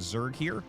Zerg here.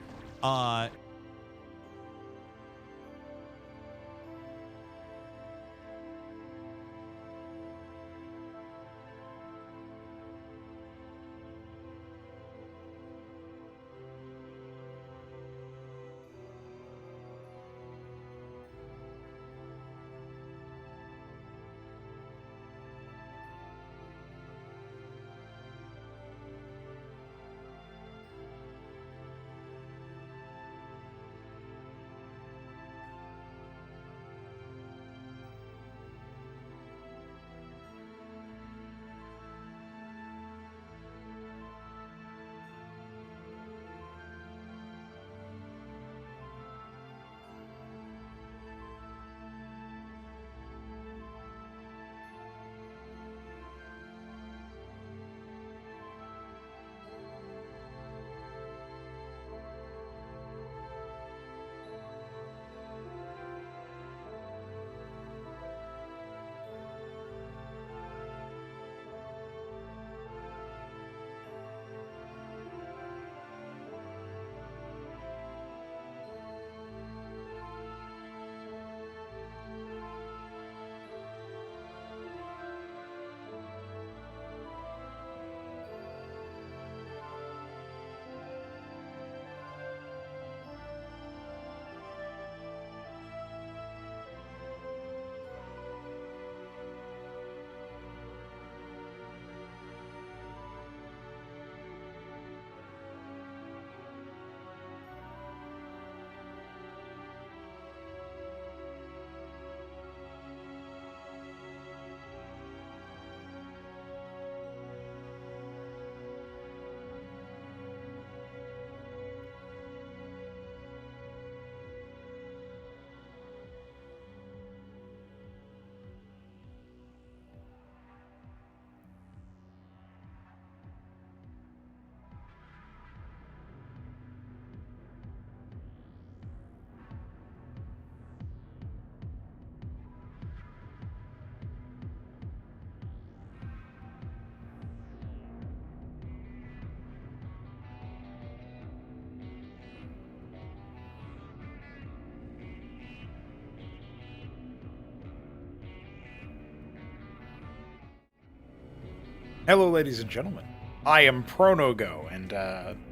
Hello, ladies and gentlemen. I am Pronogo, and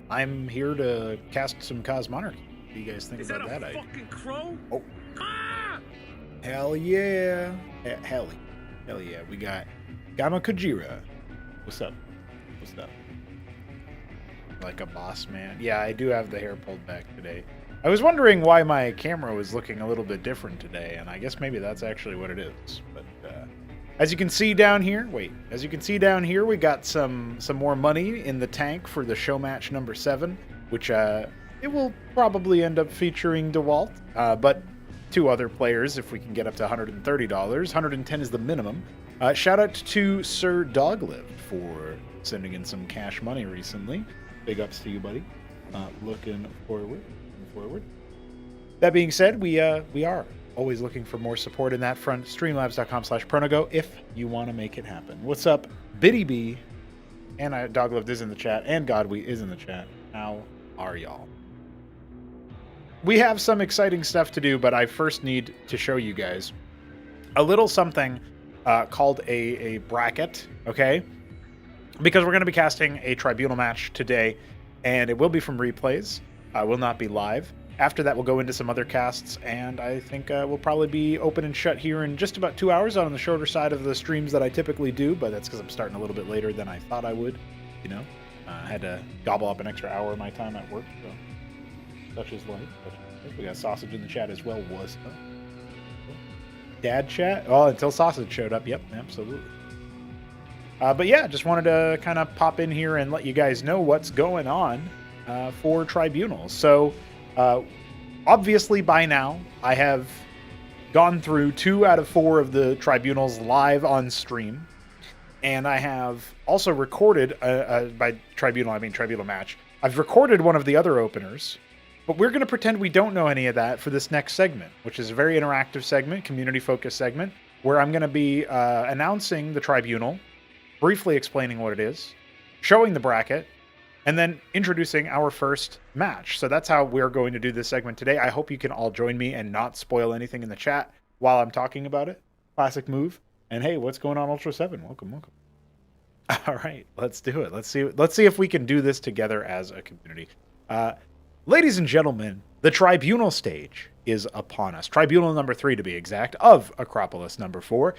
I'm here to cast some Cosmonarchy. What do you guys think about that? Is that a fucking crow? Oh. Ah! Hell yeah. Hell yeah. We got Gama Kujira. What's up? What's up? Like a boss man. Yeah, I do have the hair pulled back today. I was wondering why my camera was looking a little bit different today, and I guess maybe that's actually what it is. But as you can see down here, we got some more money in the tank for the show match number 7, which it will probably end up featuring DeWalt, but 2 other players if we can get up to $130. 110 is the minimum. Shout out to Sir Doglive for sending in some cash money recently. Big ups to you, buddy. Looking forward. That being said, we are always looking for more support in that front. Streamlabs.com/Pronogo if you want to make it happen. What's up, Biddy B? And Doglive is in the chat, and Godwe is in the chat. How are y'all? We have some exciting stuff to do, but I first need to show you guys a little something called a bracket, okay? Because we're going to be casting a tribunal match today, and it will be from replays. Will not be live. After that, we'll go into some other casts, and I think we'll probably be open and shut here in just about 2 hours on the shorter side of the streams that I typically do, but that's because I'm starting a little bit later than I thought I would, you know? I had to gobble up an extra hour of my time at work, so such is life. We got Sausage in the chat as well. What's up? Dad chat? Oh, until Sausage showed up. Yep, absolutely. But yeah, just wanted to kind of pop in here and let you guys know what's going on for tribunals. So, obviously by now, I have gone through 2 out of 4 of the tribunals live on stream. And I have also recorded, by tribunal, I mean tribunal match. I've recorded one of the other openers, but we're going to pretend we don't know any of that for this next segment, which is a very interactive segment, community-focused segment, where I'm going to be announcing the tribunal, briefly explaining what it is, showing the bracket, and then introducing our first match. So that's how we're going to do this segment today. I hope you can all join me and not spoil anything in the chat while I'm talking about it. Classic move. And hey, what's going on, Ultra 7? Welcome, welcome. All right, let's do it. Let's see if we can do this together as a community. Ladies and gentlemen, the Tribunal stage is upon us. Tribunal number 3, to be exact, of Acropolis number 4.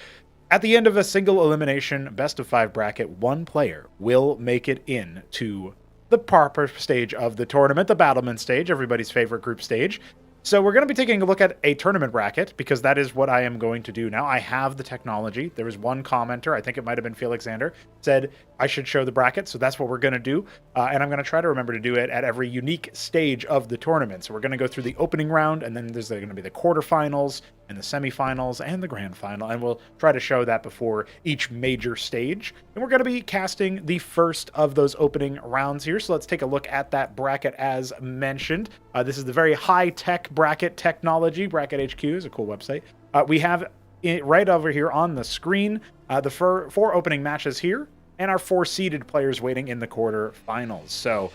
At the end of a single elimination best of 5 bracket, one player will make it in to the proper stage of the tournament, the Battlement stage, everybody's favorite group stage. So we're going to be taking a look at a tournament bracket, because that is what I am going to do now. I have the technology. There was one commenter, I think it might have been Felixander, said I should show the bracket, so that's what we're going to do. And I'm going to try to remember to do it at every unique stage of the tournament. So we're going to go through the opening round, and then there's going to be the quarterfinals, and the semifinals, and the grand final, and we'll try to show that before each major stage. And we're going to be casting the first of those opening rounds here, so let's take a look at that bracket as mentioned. This is the very high-tech bracket technology. Bracket HQ is a cool website. We have it right over here on the screen the four opening matches here, and our 4 seeded players waiting in the quarterfinals. So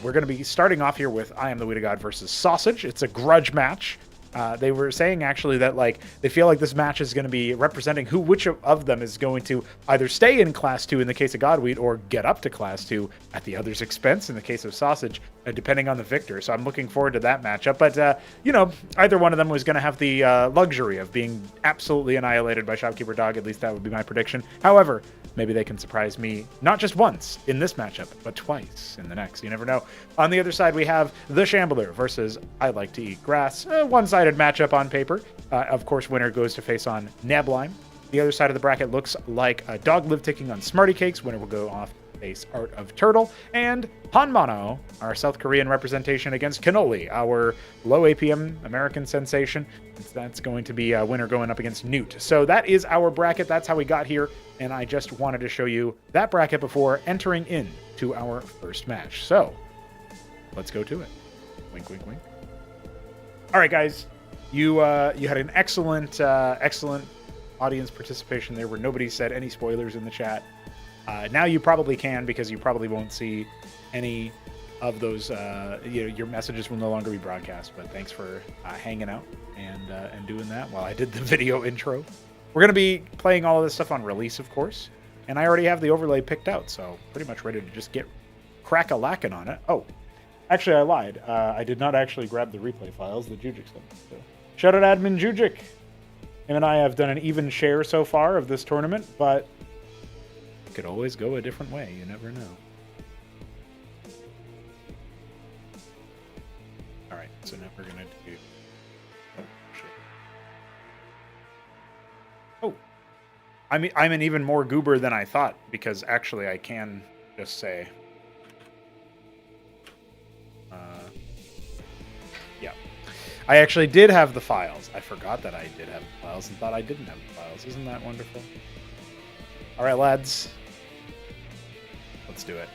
we're going to be starting off here with I Am the Wheat of God versus Sausage. It's a grudge match. They were saying actually that they feel like this match is going to be representing which of them is going to either stay in Class 2 in the case of Godwheat, or get up to Class 2 at the other's expense in the case of Sausage, depending on the victor. So I'm looking forward to that matchup. But, either one of them was going to have the luxury of being absolutely annihilated by Shopkeeper Dog. At least that would be my prediction. However, maybe they can surprise me not just once in this matchup, but twice in the next. You never know. On the other side, we have the Shambler versus I Like to Eat Grass. One-sided matchup on paper. Of course, winner goes to face on Nablime. The other side of the bracket looks like a Doglive taking on Smarty Cakes. Winner will go off face Art of Turtle. And Hanmano, our South Korean representation, against Cannoli, our low APM American sensation. That's going to be a winner going up against Newt. So that is our bracket. That's how we got here. And I just wanted to show you that bracket before entering into our first match. So let's go to it. Wink, wink, wink. All right, guys. You had an excellent audience participation there where nobody said any spoilers in the chat. Now you probably can, because you probably won't see any of those. Your messages will no longer be broadcast. But thanks for hanging out and doing that while I did the video intro. We're going to be playing all of this stuff on release, of course. And I already have the overlay picked out, so pretty much ready to just get crack-a-lackin' on it. Oh, actually, I lied. I did not actually grab the replay files. The Jujic sent them. So. Shout out Admin Jujic. Him and I have done an even share so far of this tournament, but it could always go a different way. You never know. All right, so now we're going to do... Oh, shit. Oh. I'm an even more goober than I thought, because actually I can just say... yeah. I actually did have the files. I forgot that I did have the files and thought I didn't have the files. Isn't that wonderful? All right, lads. Let's do it.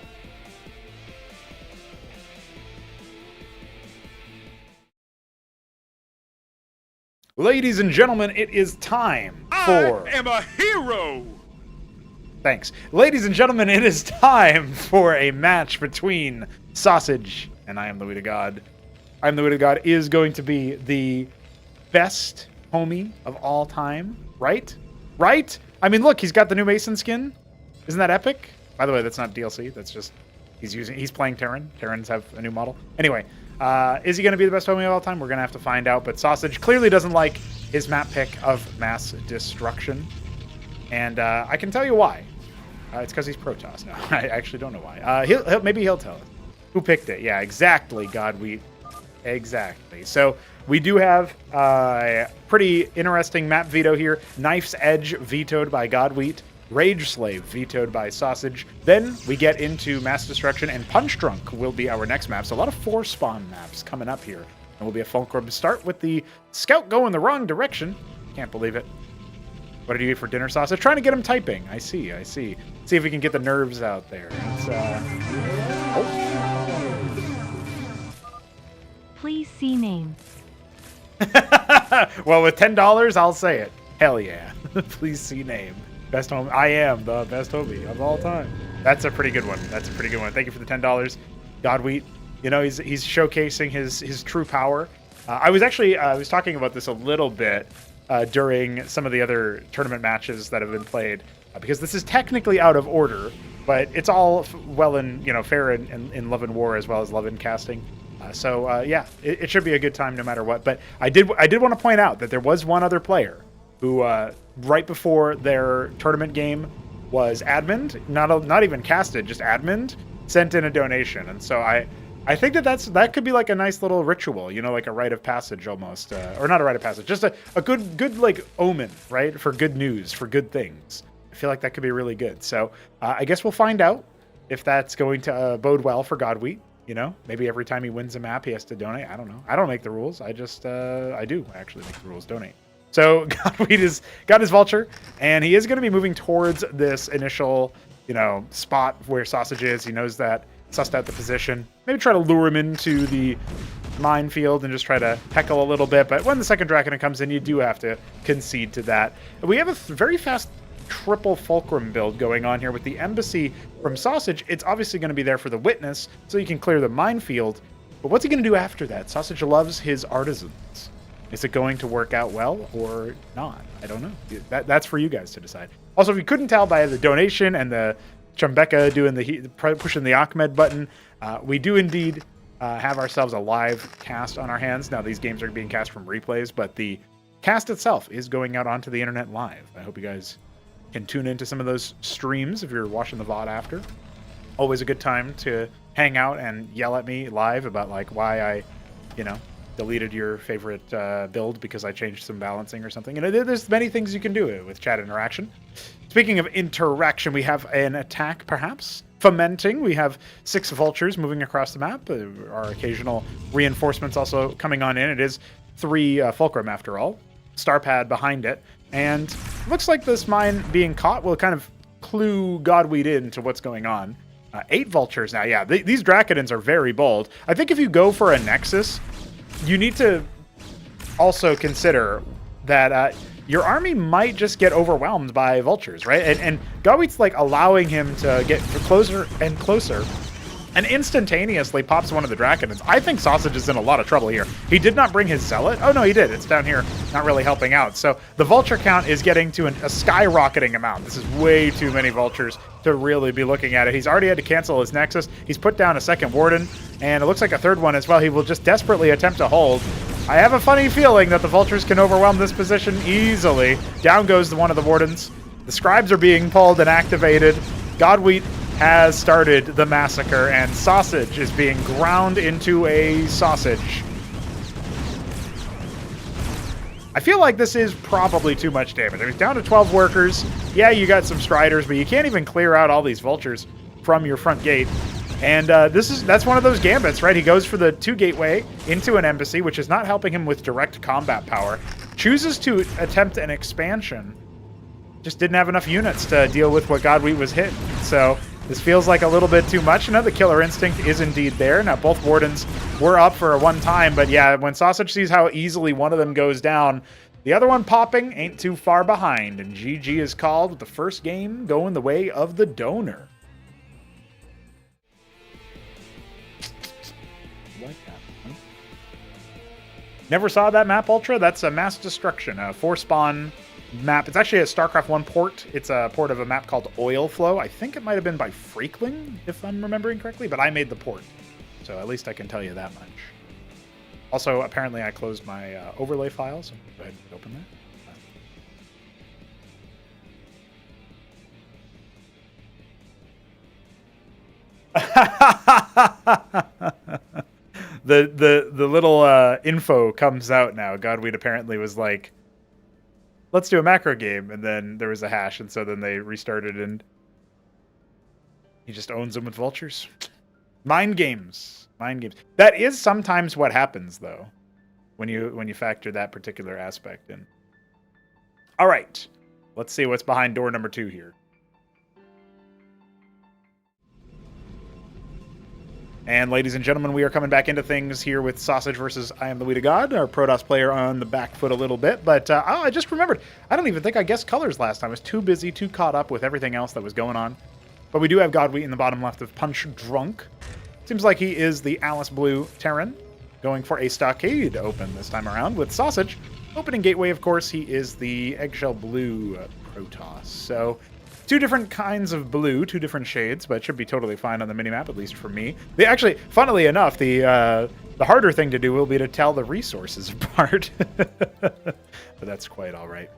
Ladies and gentlemen, it is time for... I am a hero! Thanks. Ladies and gentlemen, it is time for a match between Sausage and I Am the Wheat of God. I Am the Wheat of God is going to be the best homie of all time, right? Right? I mean, look, he's got the new Mason skin. Isn't that epic? By the way, that's not DLC. That's just he's playing Terran. Terrans have a new model. Anyway, is he going to be the best homie of all time? We're going to have to find out. But Sausage clearly doesn't like his map pick of Mass Destruction, and I can tell you why. It's because he's Protoss. No, I actually don't know why. Maybe he'll tell us who picked it. Yeah, exactly. Godwheat. Exactly. So we do have a pretty interesting map veto here. Knife's Edge vetoed by Godwheat. Rage Slave vetoed by Sausage. Then we get into Mass Destruction, and Punch Drunk will be our next map. So a lot of 4-spawn maps coming up here. And will be a Fulcrum. Start with the Scout going the wrong direction. Can't believe it. What did you eat for dinner, Sausage? Trying to get him typing. I see. See if we can get the nerves out there. It's, oh. Please see name. Well, with $10, I'll say it. Hell yeah. Please see name. Best home. I am the best homie of all time. That's a pretty good one. Thank you for the $10. Godwheat. You know, he's showcasing his true power. I was talking about this a little bit during some of the other tournament matches that have been played, because this is technically out of order, but it's all well and fair in Love and War as well as Love and Casting. Yeah, it should be a good time no matter what. But I did want to point out that there was one other player who right before their tournament game was adminned, not even casted, just adminned, sent in a donation, and so I think that could be like a nice little ritual, like a rite of passage almost, or not a rite of passage, just a good like omen, right, for good news, for good things. I feel like that could be really good. So I guess we'll find out if that's going to bode well for Godwheat. Maybe every time he wins a map, he has to donate. I don't know. I don't make the rules. I just I do actually make the rules. Donate. So Godwheat has got his vulture, and he is going to be moving towards this initial spot where Sausage is. He knows that. Sussed out the position. Maybe try to lure him into the minefield and just try to heckle a little bit. But when the second Draconin comes in, you do have to concede to that. We have a very fast triple Fulcrum build going on here with the Embassy from Sausage. It's obviously going to be there for the Witness, so you can clear the minefield. But what's he going to do after that? Sausage loves his artisans. Is it going to work out well or not? I don't know. That's for you guys to decide. Also, if you couldn't tell by the donation and the Chumbeka doing pushing the Ahmed button, we do indeed have ourselves a live cast on our hands. Now, these games are being cast from replays, but the cast itself is going out onto the internet live. I hope you guys can tune into some of those streams if you're watching the VOD after. Always a good time to hang out and yell at me live about like why I, deleted your favorite build because I changed some balancing or something. There's many things you can do with chat interaction. Speaking of interaction, we have an attack, perhaps, fomenting. We have 6 vultures moving across the map. Our occasional reinforcements also coming on in. It is 3 Fulcrum, after all. Starpad behind it. And looks like this mine being caught will kind of clue Godwheat into what's going on. 8 vultures now. Yeah, these Draconins are very bold. I think if you go for a Nexus, you need to also consider that your army might just get overwhelmed by vultures, right? And Godwheat's like allowing him to get closer and closer and instantaneously pops one of the Draconins. I think Sausage is in a lot of trouble here. He did not bring his Zealot. Oh, no, he did. It's down here, not really helping out. So the vulture count is getting to a skyrocketing amount. This is way too many vultures to really be looking at it. He's already had to cancel his Nexus. He's put down a second Warden, and it looks like a third one as well. He will just desperately attempt to hold. I have a funny feeling that the vultures can overwhelm this position easily. Down goes one of the Wardens. The Scribes are being pulled and activated. Godwheat has started the massacre, and Sausage is being ground into a sausage. I feel like this is probably too much damage. I mean, down to 12 workers. Yeah, you got some Striders, but you can't even clear out all these vultures from your front gate. And that's one of those gambits, right? He goes for the 2 gateway into an embassy, which is not helping him with direct combat power. Chooses to attempt an expansion. Just didn't have enough units to deal with what Godwheat was hitting. So this feels like a little bit too much. The killer instinct is indeed there. Now, both Wardens were up for a one time, but yeah, when Sausage sees how easily one of them goes down, the other one popping ain't too far behind, and GG is called with the first game going the way of the donor. Like that, huh? Never saw that map, Ultra? That's a Mass Destruction, a 4-spawn map. It's actually a StarCraft 1 port. It's a port of a map called Oil Flow. I think it might have been by Freakling, if I'm remembering correctly, but I made the port. So at least I can tell you that much. Also, apparently I closed my overlay file, so go ahead and open that. The little info comes out now. Godwheat apparently was like, let's do a macro game, and then there was a hash, and so then they restarted, and he just owns them with vultures. Mind games. That is sometimes what happens, though, when you factor that particular aspect in. All right, let's see what's behind door number 2 here. And ladies and gentlemen, we are coming back into things here with Sausage versus I Am the Weed of God, our Protoss player on the back foot a little bit. But I just remembered, I don't even think I guessed colors last time. I was too busy, too caught up with everything else that was going on. But we do have Godwheat in the bottom left of Punch Drunk. It's Seems like he is the Alice Blue Terran, going for a Stockade open this time around with Sausage. Opening Gateway, of course, he is the Eggshell Blue Protoss. So, two different kinds of blue, two different shades, but it should be totally fine on the minimap, at least for me. Actually, funnily enough, the harder thing to do will be to tell the resources apart. But that's quite all right.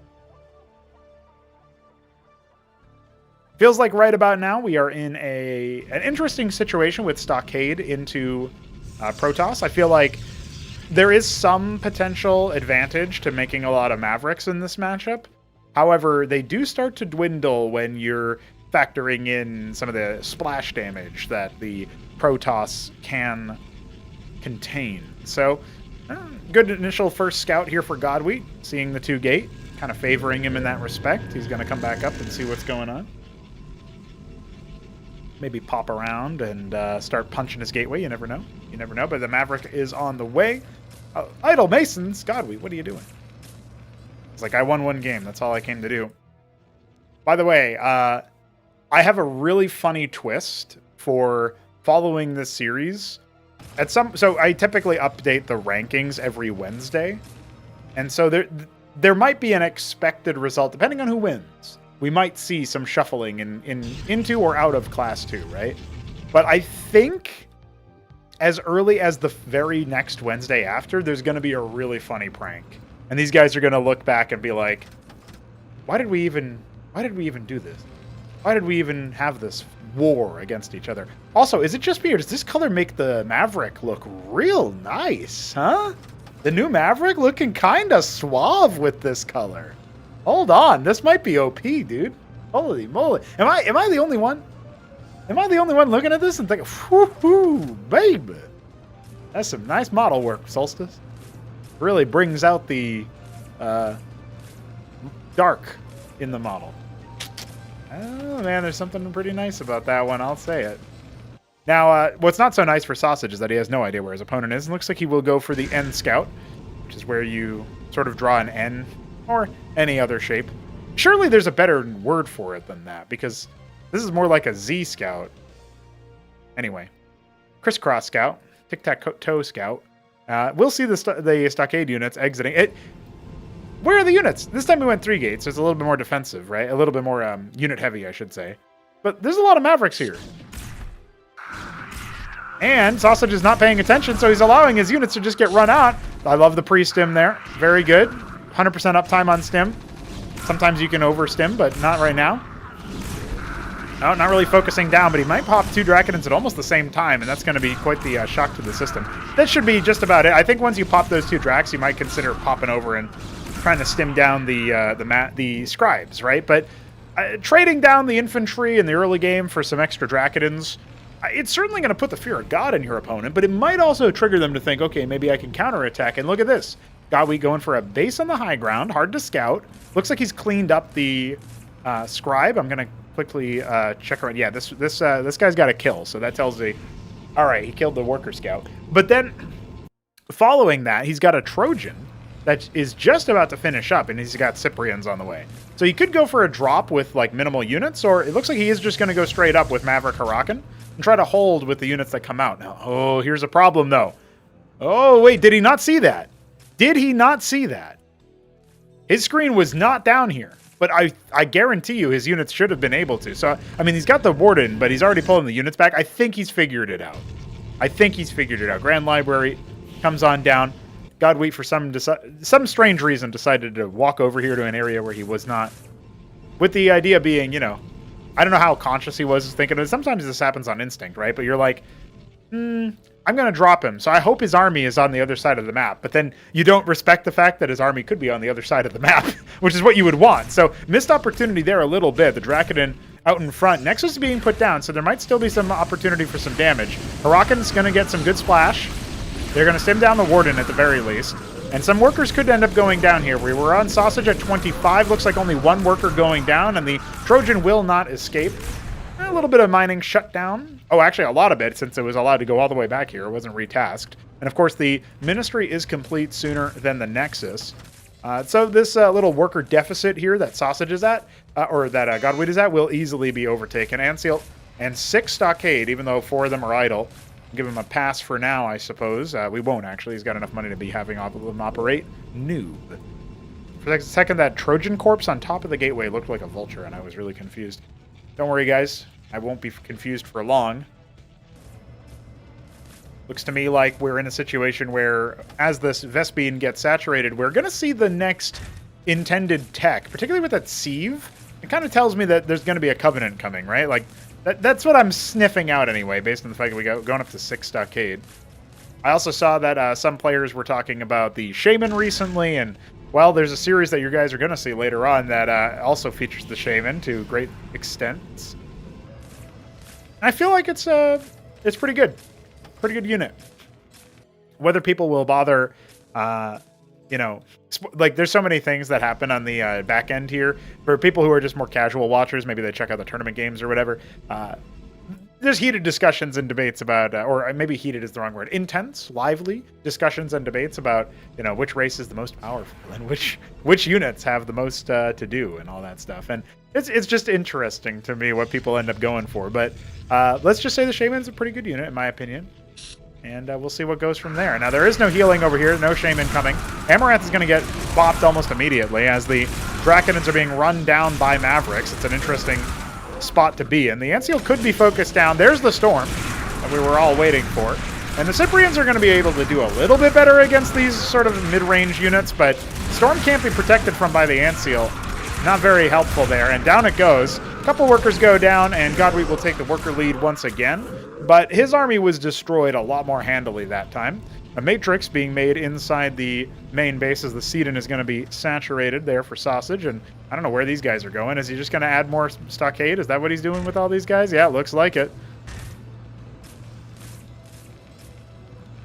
Feels like right about now we are in an interesting situation with Stockade into Protoss. I feel like there is some potential advantage to making a lot of Mavericks in this matchup. However, they do start to dwindle when you're factoring in some of the splash damage that the Protoss can contain. So, good initial first scout here for Godwheat, seeing the 2 gate, kind of favoring him in that respect. He's going to come back up and see what's going on. Maybe pop around and start punching his gateway. You never know. You never know. But the Maverick is on the way. Idle Masons, Godwheat, what are you doing? It's like, I won 1 game. That's all I came to do. By the way, I have a really funny twist for following this series. So I typically update the rankings every Wednesday. And so there might be an expected result, depending on who wins. We might see some shuffling into or out of Class 2, right? But I think as early as the very next Wednesday after, there's going to be a really funny prank. And these guys are going to look back and be like, why did we even do this? Why did we even have this war against each other? Also, is it just me or does this color make the Maverick look real nice, huh? The new Maverick looking kind of suave with this color. Hold on, this might be OP, dude. Holy moly. Am I the only one? Am I the only one looking at this and thinking, whoo, baby? That's some nice model work, Solstice. Really brings out the dark in the model. Oh, man, there's something pretty nice about that one. I'll say it. Now, what's not so nice for Sausage is that he has no idea where his opponent is. It looks like he will go for the N Scout, which is where you sort of draw an N or any other shape. Surely there's a better word for it than that, because this is more like a Z Scout. Anyway, Crisscross Scout, Tic-Tac-Toe Scout. We'll see the Stockade units exiting. Where are the units? This time we went 3 gates, so it's a little bit more defensive, right? A little bit more unit heavy, I should say. But there's a lot of Mavericks here. And Sausage is not paying attention, so he's allowing his units to just get run out. I love the pre-stim there. Very good. 100% uptime on stim. Sometimes you can over-stim, but not right now. No, not really focusing down, but he might pop 2 Draconins at almost the same time, and that's going to be quite the shock to the system. That should be just about it. I think once you pop those 2 Dracs, you might consider popping over and trying to stim down the Scribes, right? But trading down the infantry in the early game for some extra Draconins, it's certainly going to put the fear of God in your opponent, but it might also trigger them to think, okay, maybe I can counterattack. And look at this. Godwheat going for a base on the high ground, hard to scout. Looks like he's cleaned up the Scribe. I'm going to quickly check around. Yeah, this guy's got a kill, so that tells me, all right, he killed the Worker Scout. But then, following that, he's got a Trojan that is just about to finish up, and he's got Cyprians on the way. So he could go for a drop with, like, minimal units, or it looks like he is just going to go straight up with Maverick Huracan and try to hold with the units that come out. Now, oh, here's a problem, though. Oh, wait, did he not see that? Did he not see that? His screen was not down here, but I guarantee you his units should have been able to. So, I mean, he's got the Warden, but he's already pulling the units back. I think he's figured it out. Grand Library comes on down. Godwheat, for some strange reason, decided to walk over here to an area where he was not. With the idea being, you know, I don't know how conscious he was thinking of it. Sometimes this happens on instinct, right? But you're like, I'm going to drop him. So I hope his army is on the other side of the map. But then you don't respect the fact that his army could be on the other side of the map, which is what you would want. So missed opportunity there a little bit. The Draconin out in front. Nexus is being put down, so there might still be some opportunity for some damage. Huracan's going to get some good splash. They're going to stim down the Warden at the very least. And some workers could end up going down here. We were on Sausage at 25. Looks like only 1 worker going down, and the Trojan will not escape. A little bit of mining shut down. Oh, actually a lot of it, since it was allowed to go all the way back here. It wasn't retasked. And of course, the Ministry is complete sooner than the Nexus. So this little worker deficit here that Sausage is at, or that Godwheat is at, will easily be overtaken. Anseal and 6 Stockade, even though 4 of them are idle. Give him a pass for now, I suppose. We won't, actually. He's got enough money to be having him operate. Noob. For a second, that Trojan corpse on top of the gateway looked like a vulture, and I was really confused. Don't worry, guys. I won't be confused for long. Looks to me like we're in a situation where, as this Vespene gets saturated, we're going to see the next intended tech, particularly with that sieve. It kind of tells me that there's going to be a Covenant coming, right? Like, that's what I'm sniffing out anyway, based on the fact that we got going up to 6 Stockade. I also saw that some players were talking about the Shaman recently, and, well, there's a series that you guys are going to see later on that also features the Shaman to great extents. And I feel like it's pretty good. Pretty good unit. Whether people will bother, you know, like there's so many things that happen on the back end here. For people who are just more casual watchers, maybe they check out the tournament games or whatever. There's heated discussions and debates about, or maybe heated is the wrong word, intense, lively discussions and debates about, you know, which race is the most powerful and which units have the most to do and all that stuff. And it's just interesting to me what people end up going for. But let's just say the Shaman's a pretty good unit, in my opinion. And we'll see what goes from there. Now, there is no healing over here. No Shaman coming. Amaranth is going to get bopped almost immediately as the Draconins are being run down by Mavericks. It's an interesting spot to be in. The Anciel could be focused down. There's the Storm that we were all waiting for. And the Cyprians are going to be able to do a little bit better against these sort of mid-range units, but Storm can't be protected from by the Anciel. Not very helpful there. And down it goes. A couple workers go down, and Godwheat will take the worker lead once again. But his army was destroyed a lot more handily that time. A matrix being made inside the main base as the Sedin is going to be saturated there for Sausage. And I don't know where these guys are going. Is he just going to add more stockade? Is that what he's doing with all these guys? Yeah, it looks like it.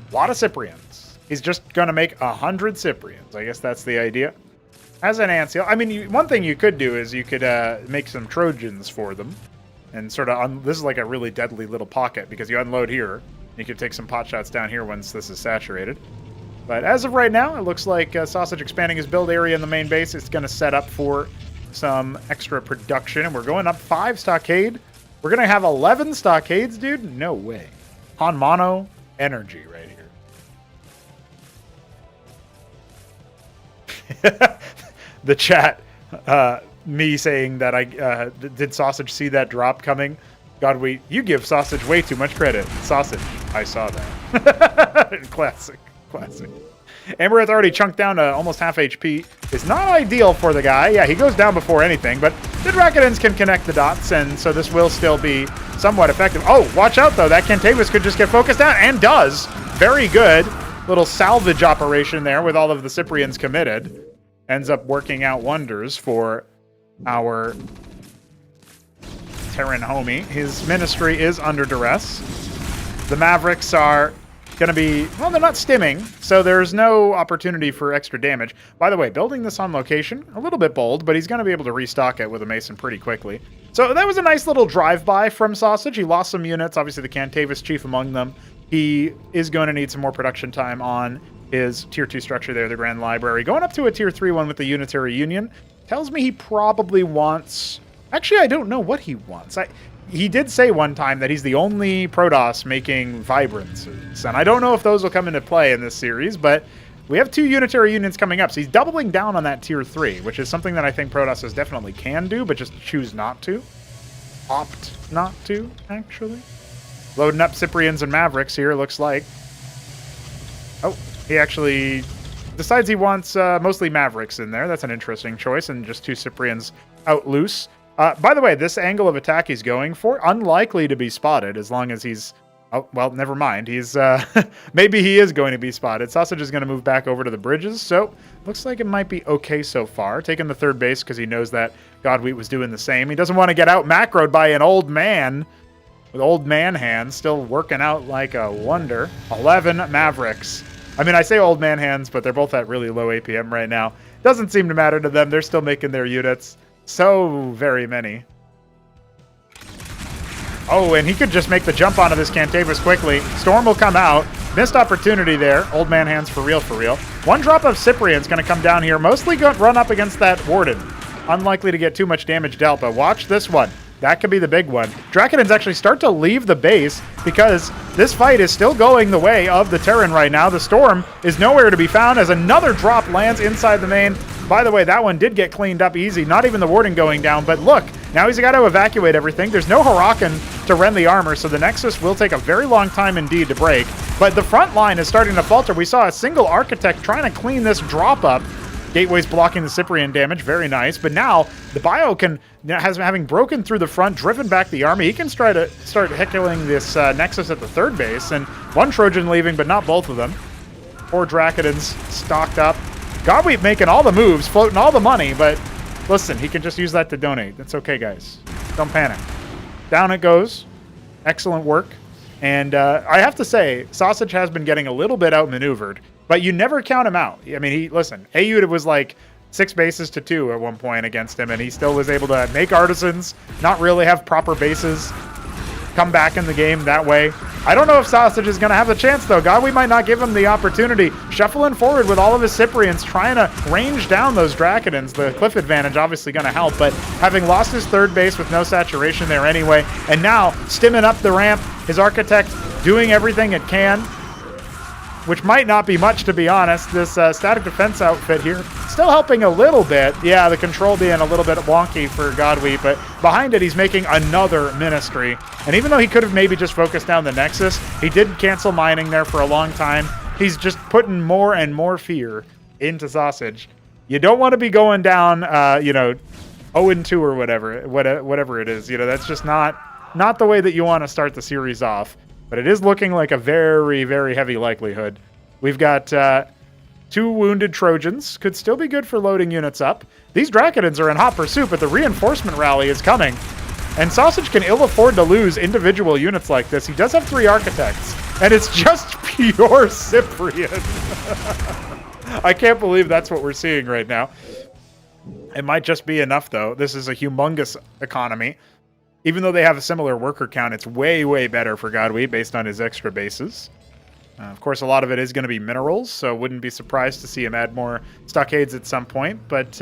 A lot of Cyprians. He's just going to make 100 Cyprians. I guess that's the idea. As an Anciel, I mean, one thing you could do is you could make some Trojans for them. And sort of, this is like a really deadly little pocket because you unload here. You can take some pot shots down here once this is saturated. But as of right now, it looks like Sausage expanding his build area in the main base. It's going to set up for some extra production. And we're going up 5 stockade. We're going to have 11 stockades, dude? No way. Han Mono energy right here. The chat... me saying that I did Sausage see that drop coming? Godwheat, you give Sausage way too much credit. Sausage, I saw that. Classic. Amaranth already chunked down to almost half HP. It's not ideal for the guy. Yeah, he goes down before anything, but the Draconins can connect the dots, and so this will still be somewhat effective. Oh, watch out, though. That Cantavis could just get focused down, and does. Very good. Little salvage operation there with all of the Cyprians committed. Ends up working out wonders for our Terran homie. His ministry is under duress. The Mavericks are going to be, well, they're not stimming, so there's no opportunity for extra damage. By the way, building this on location, a little bit bold, but he's going to be able to restock it with a Mason pretty quickly. So that was a nice little drive-by from Sausage. He lost some units, obviously the Cantavis chief among them. He is going to need some more production time on his Tier 2 structure there, the Grand Library. Going up to a Tier 3 one with the Unitary Union tells me he probably wants... Actually, I don't know what he wants. He did say one time that he's the only Protoss making Vibrances, and I don't know if those will come into play in this series, but we have 2 Unitary Unions coming up, so he's doubling down on that Tier 3, which is something that I think Protosses definitely can do, but just choose not to. Opt not to, actually. Loading up Cyprians and Mavericks here, looks like. Oh, he actually decides he wants mostly Mavericks in there. That's an interesting choice, and just 2 Cyprians out loose. By the way, this angle of attack he's going for, unlikely to be spotted as long as he's... Oh, well, never mind. He's maybe he is going to be spotted. Sausage is going to move back over to the bridges, so looks like it might be okay so far. Taking the 3rd base because he knows that Godwheat was doing the same. He doesn't want to get out macroed by an old man with old man hands, still working out like a wonder. 11 Mavericks. I mean, I say old man hands, but they're both at really low APM right now. Doesn't seem to matter to them. They're still making their units. So very many. Oh, and he could just make the jump onto this Cantavis quickly. Storm will come out. Missed opportunity there. Old man hands for real, for real. 1 drop of Cyprian's going to come down here. Mostly run up against that Warden. Unlikely to get too much damage dealt, but watch this one. That could be the big one. Drakenins actually start to leave the base because this fight is still going the way of the Terran right now. The Storm is nowhere to be found as another drop lands inside the main. By the way, that one did get cleaned up easy. Not even the Warden going down, but look, now he's got to evacuate everything. There's no Hurakan to rend the armor, so the Nexus will take a very long time indeed to break. But the front line is starting to falter. We saw a single Architect trying to clean this drop up. Gateway's blocking the Cyprian damage, very nice. But now the Bio having broken through the front, driven back the army, he can try to start heckling this Nexus at the third base. And one Trojan leaving, but not both of them. 4 Drakenins stocked up. Godweep making all the moves, floating all the money, but listen, he can just use that to donate. That's okay, guys. Don't panic. Down it goes. Excellent work. And I have to say, Sausage has been getting a little bit outmaneuvered, but you never count him out. I mean, listen, AU was like 6 bases to 2 at one point against him, and he still was able to make artisans, not really have proper bases, come back in the game that way. I don't know if Sausage is going to have the chance, though. God, we might not give him the opportunity. Shuffling forward with all of his Cyprians, trying to range down those Drakenins. The cliff advantage obviously going to help, but having lost his third base with no saturation there anyway, and now stimming up the ramp, his Architect doing everything it can, which might not be much, to be honest. This static defense outfit here still helping a little bit. Yeah, the control being a little bit wonky for Godweep, but behind it, he's making another Ministry. And even though he could have maybe just focused down the Nexus, he did cancel mining there for a long time. He's just putting more and more fear into Sausage. You don't want to be going down, 0-2 or whatever it is. That's just not the way that you want to start the series off. But it is looking like a very, very heavy likelihood. We've got 2 wounded Trojans. Could still be good for loading units up. These Drakenins are in hot pursuit, but the reinforcement rally is coming. And Sausage can ill afford to lose individual units like this. He does have 3 Architects, and it's just pure Cyprian. I can't believe that's what we're seeing right now. It might just be enough, though. This is a humongous economy. Even though they have a similar worker count, it's way, way better for Godweep based on his extra bases. Of course, a lot of it is going to be minerals, so wouldn't be surprised to see him add more stockades at some point. But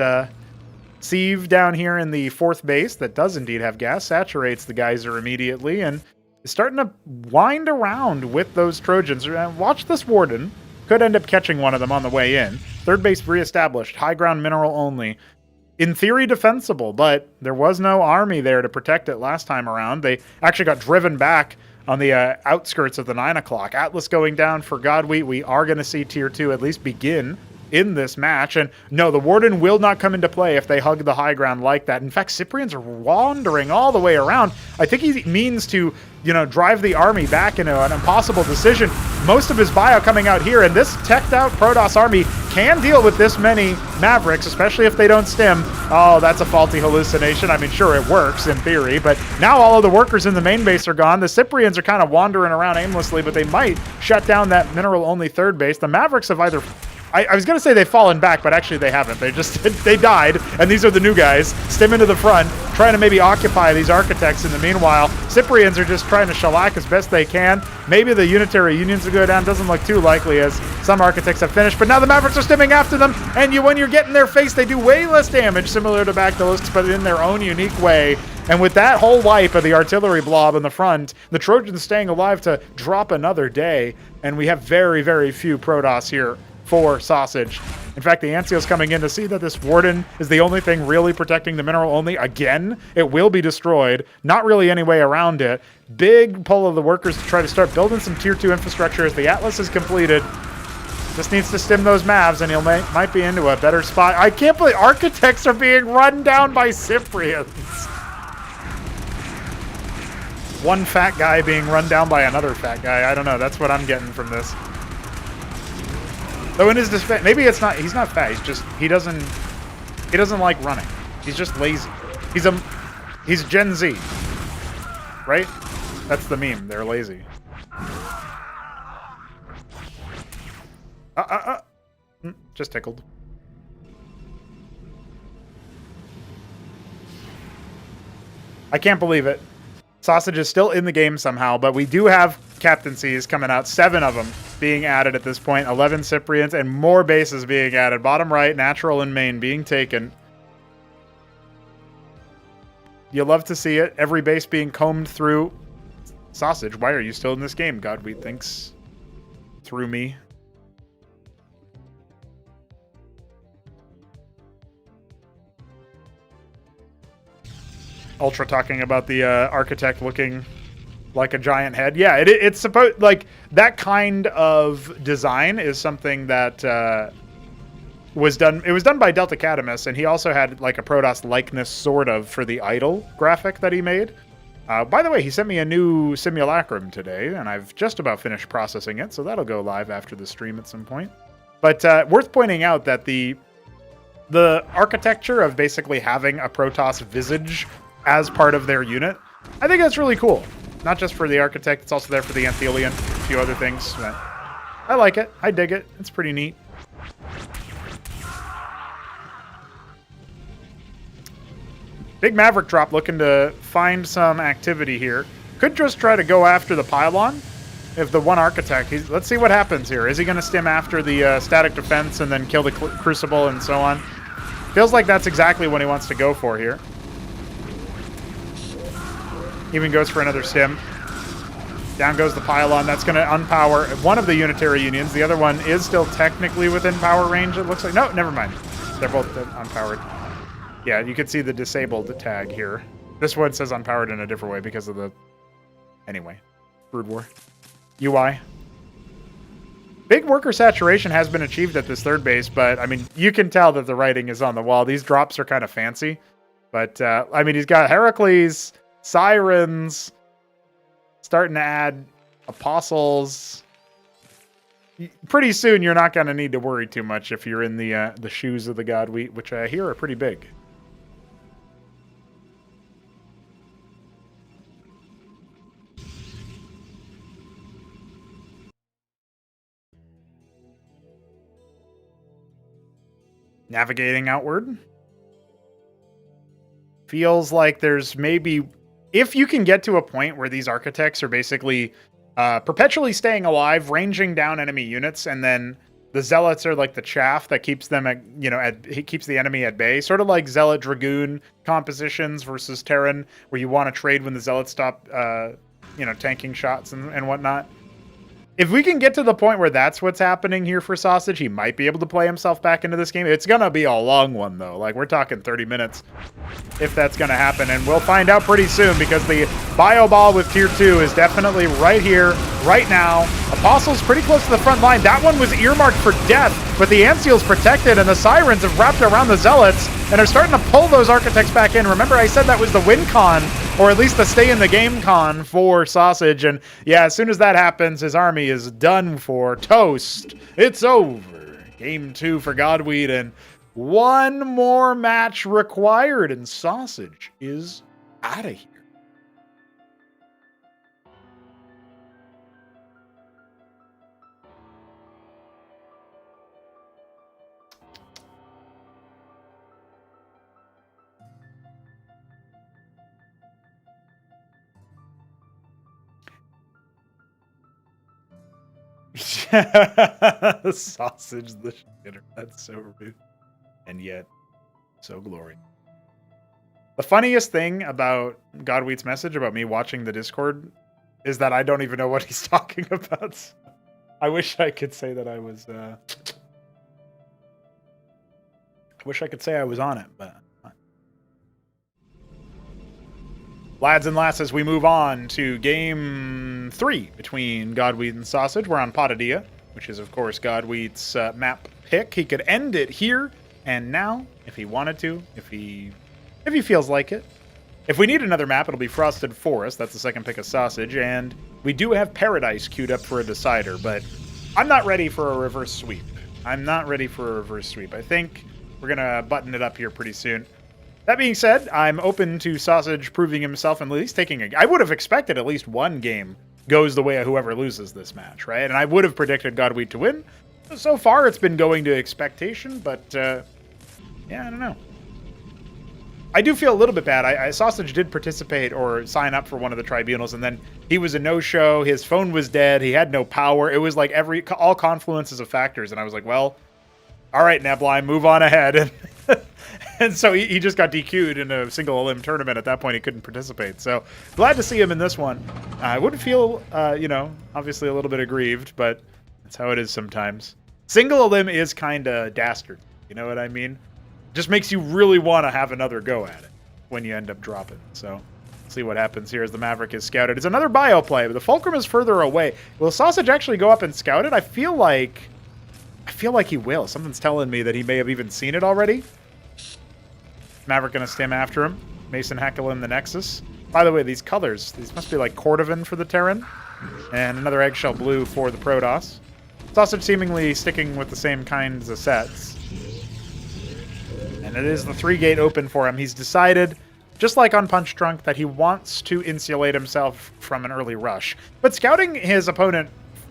Sieve down here in the 4th base that does indeed have gas saturates the geyser immediately and is starting to wind around with those Trojans. Watch this Warden. Could end up catching one of them on the way in. 3rd base reestablished. High ground mineral only. In theory, defensible, but there was no army there to protect it last time around. They actually got driven back on the outskirts of the 9 o'clock. Atlas going down for Godweep. We are going to see Tier 2 at least begin in this match. And no, the Warden will not come into play if they hug the high ground like that. In fact, Cyprians are wandering all the way around. I think he means to, drive the army back into an impossible decision. Most of his bio coming out here, and this teched out Protoss army can deal with this many Mavericks, especially if they don't stim. Oh, that's a faulty hallucination. I mean, sure, it works in theory, but now all of the workers in the main base are gone. The Cyprians are kind of wandering around aimlessly, but they might shut down that mineral-only 3rd base. The Mavericks have either... I was going to say they've fallen back, but actually they haven't. They died, and these are the new guys. Stim into the front, trying to maybe occupy these Architects in the meanwhile. Cyprians are just trying to shellac as best they can. Maybe the Unitary Unions will go down. Doesn't look too likely as some Architects have finished, but now the Mavericks are stimming after them, and when you're getting their face, they do way less damage, similar to Bactylisks, but in their own unique way. And with that whole wipe of the artillery blob in the front, the Trojans staying alive to drop another day, and we have very, very few Protoss here for Sausage. In fact, the Anseal's coming in to see that this Warden is the only thing really protecting the mineral only. Again, it will be destroyed. Not really any way around it. Big pull of the workers to try to start building some Tier 2 infrastructure as the Atlas is completed. Just needs to stim those Mavs, and he might be into a better spot. I can't believe Architects are being run down by Cyprians. One fat guy being run down by another fat guy. I don't know. That's what I'm getting from this. Though in his defense, maybe it's not. He's not fat. He doesn't like running. He's just lazy. He's Gen Z, right? That's the meme. They're lazy. Just tickled. I can't believe it. Sausage is still in the game somehow, but we do have captaincies coming out. 7 of them being added at this point. 11 Cyprians and more bases being added. Bottom right, natural and main being taken. You love to see it. Every base being combed through. Sausage, why are you still in this game? Godweed thinks through me. Ultra talking about the architect looking like a giant head. Yeah, it's supposed, like, that kind of design is something that was done. It was done by Delta Catamus, and he also had like a Protoss likeness sort of for the idol graphic that he made. By the way, he sent me a new simulacrum today, and I've just about finished processing it, so that'll go live after the stream at some point. But worth pointing out that the architecture of basically having a Protoss visage as part of their unit, I think that's really cool. Not just for the architect, it's also there for the Anthelion, a few other things. But I like it. I dig it. It's pretty neat. Big Maverick drop looking to find some activity here. Could just try to go after the pylon. If the one architect, let's see what happens here. Is he going to stim after the static defense and then kill the crucible and so on? Feels like that's exactly what he wants to go for here. Even goes for another stim. Down goes the pylon. That's going to unpower one of the unitary unions. The other one is still technically within power range, it looks like. No, never mind. They're both unpowered. Yeah, you can see the disabled tag here. This one says unpowered in a different way because of the... Anyway, Brood War. UI. Big worker saturation has been achieved at this third base, but, I mean, you can tell that the writing is on the wall. These drops are kind of fancy. But, I mean, he's got Heracles, Sirens, starting to add Apostles. Pretty soon, you're not going to need to worry too much if you're in the shoes of the Godwheat, which I hear are pretty big. Navigating outward. Feels like there's maybe... If you can get to a point where these architects are basically perpetually staying alive, ranging down enemy units, and then the zealots are like the chaff that keeps them at, keeps the enemy at bay. Sort of like Zealot Dragoon compositions versus Terran, where you want to trade when the zealots stop, tanking shots and whatnot. If we can get to the point where that's what's happening here for Sausage, he might be able to play himself back into this game. It's going to be a long one, though. Like, we're talking 30 minutes if that's going to happen. And we'll find out pretty soon because the Bio Ball with Tier 2 is definitely right here, right now. Apostle's pretty close to the front line. That one was earmarked for death, but the Anseal's protected, and the Sirens have wrapped around the Zealots and are starting to pull those Architects back in. Remember, I said that was the win con, or at least the stay in the game con for Sausage. And yeah, as soon as that happens, his army is done for. Toast. It's over. Game 2 for Godweed, and one more match required, and Sausage is out of here. Sausage the shitter. That's so rude. And yet, so glorious. The funniest thing about Godweed's message about me watching the Discord is that I don't even know what he's talking about. I wish I could say that I was... I wish I could say I was on it, but... Lads and lasses, we move on to Game 3 between Godweed and Sausage. We're on Patadia, which is, of course, Godweed's map pick. He could end it here and now, if he wanted to, if he feels like it. If we need another map, it'll be Frosted Forest. That's the second pick of Sausage, and we do have Paradise queued up for a decider, but I'm not ready for a reverse sweep. I think we're going to button it up here pretty soon. That being said, I'm open to Sausage proving himself and at least taking a... I would have expected at least one game goes the way of whoever loses this match, right? And I would have predicted Godweed to win. So far, it's been going to expectation, but, yeah, I don't know. I do feel a little bit bad. Sausage did participate or sign up for one of the tribunals, and then he was a no-show. His phone was dead. He had no power. It was like all confluences of factors, and I was like, well, all right, Nebline, move on ahead. And so he just got DQ'd in a single elim tournament. At that point, he couldn't participate. So glad to see him in this one. I would feel, obviously a little bit aggrieved, but that's how it is sometimes. Single elim is kind of dastard. You know what I mean? Just makes you really want to have another go at it when you end up dropping. So see what happens here as the Maverick is scouted. It's another bio play, but the Fulcrum is further away. Will Sausage actually go up and scout it? I feel like he will. Something's telling me that he may have even seen it already. Maverick gonna stem after him. Mason Heckle in the Nexus. By the way, these colors, these must be like Cordovan for the Terran, and another Eggshell Blue for the Protoss. Sausage seemingly sticking with the same kinds of sets. And it is the 3-gate open for him. He's decided, just like on Punch Drunk, that he wants to insulate himself from an early rush. But scouting his opponent,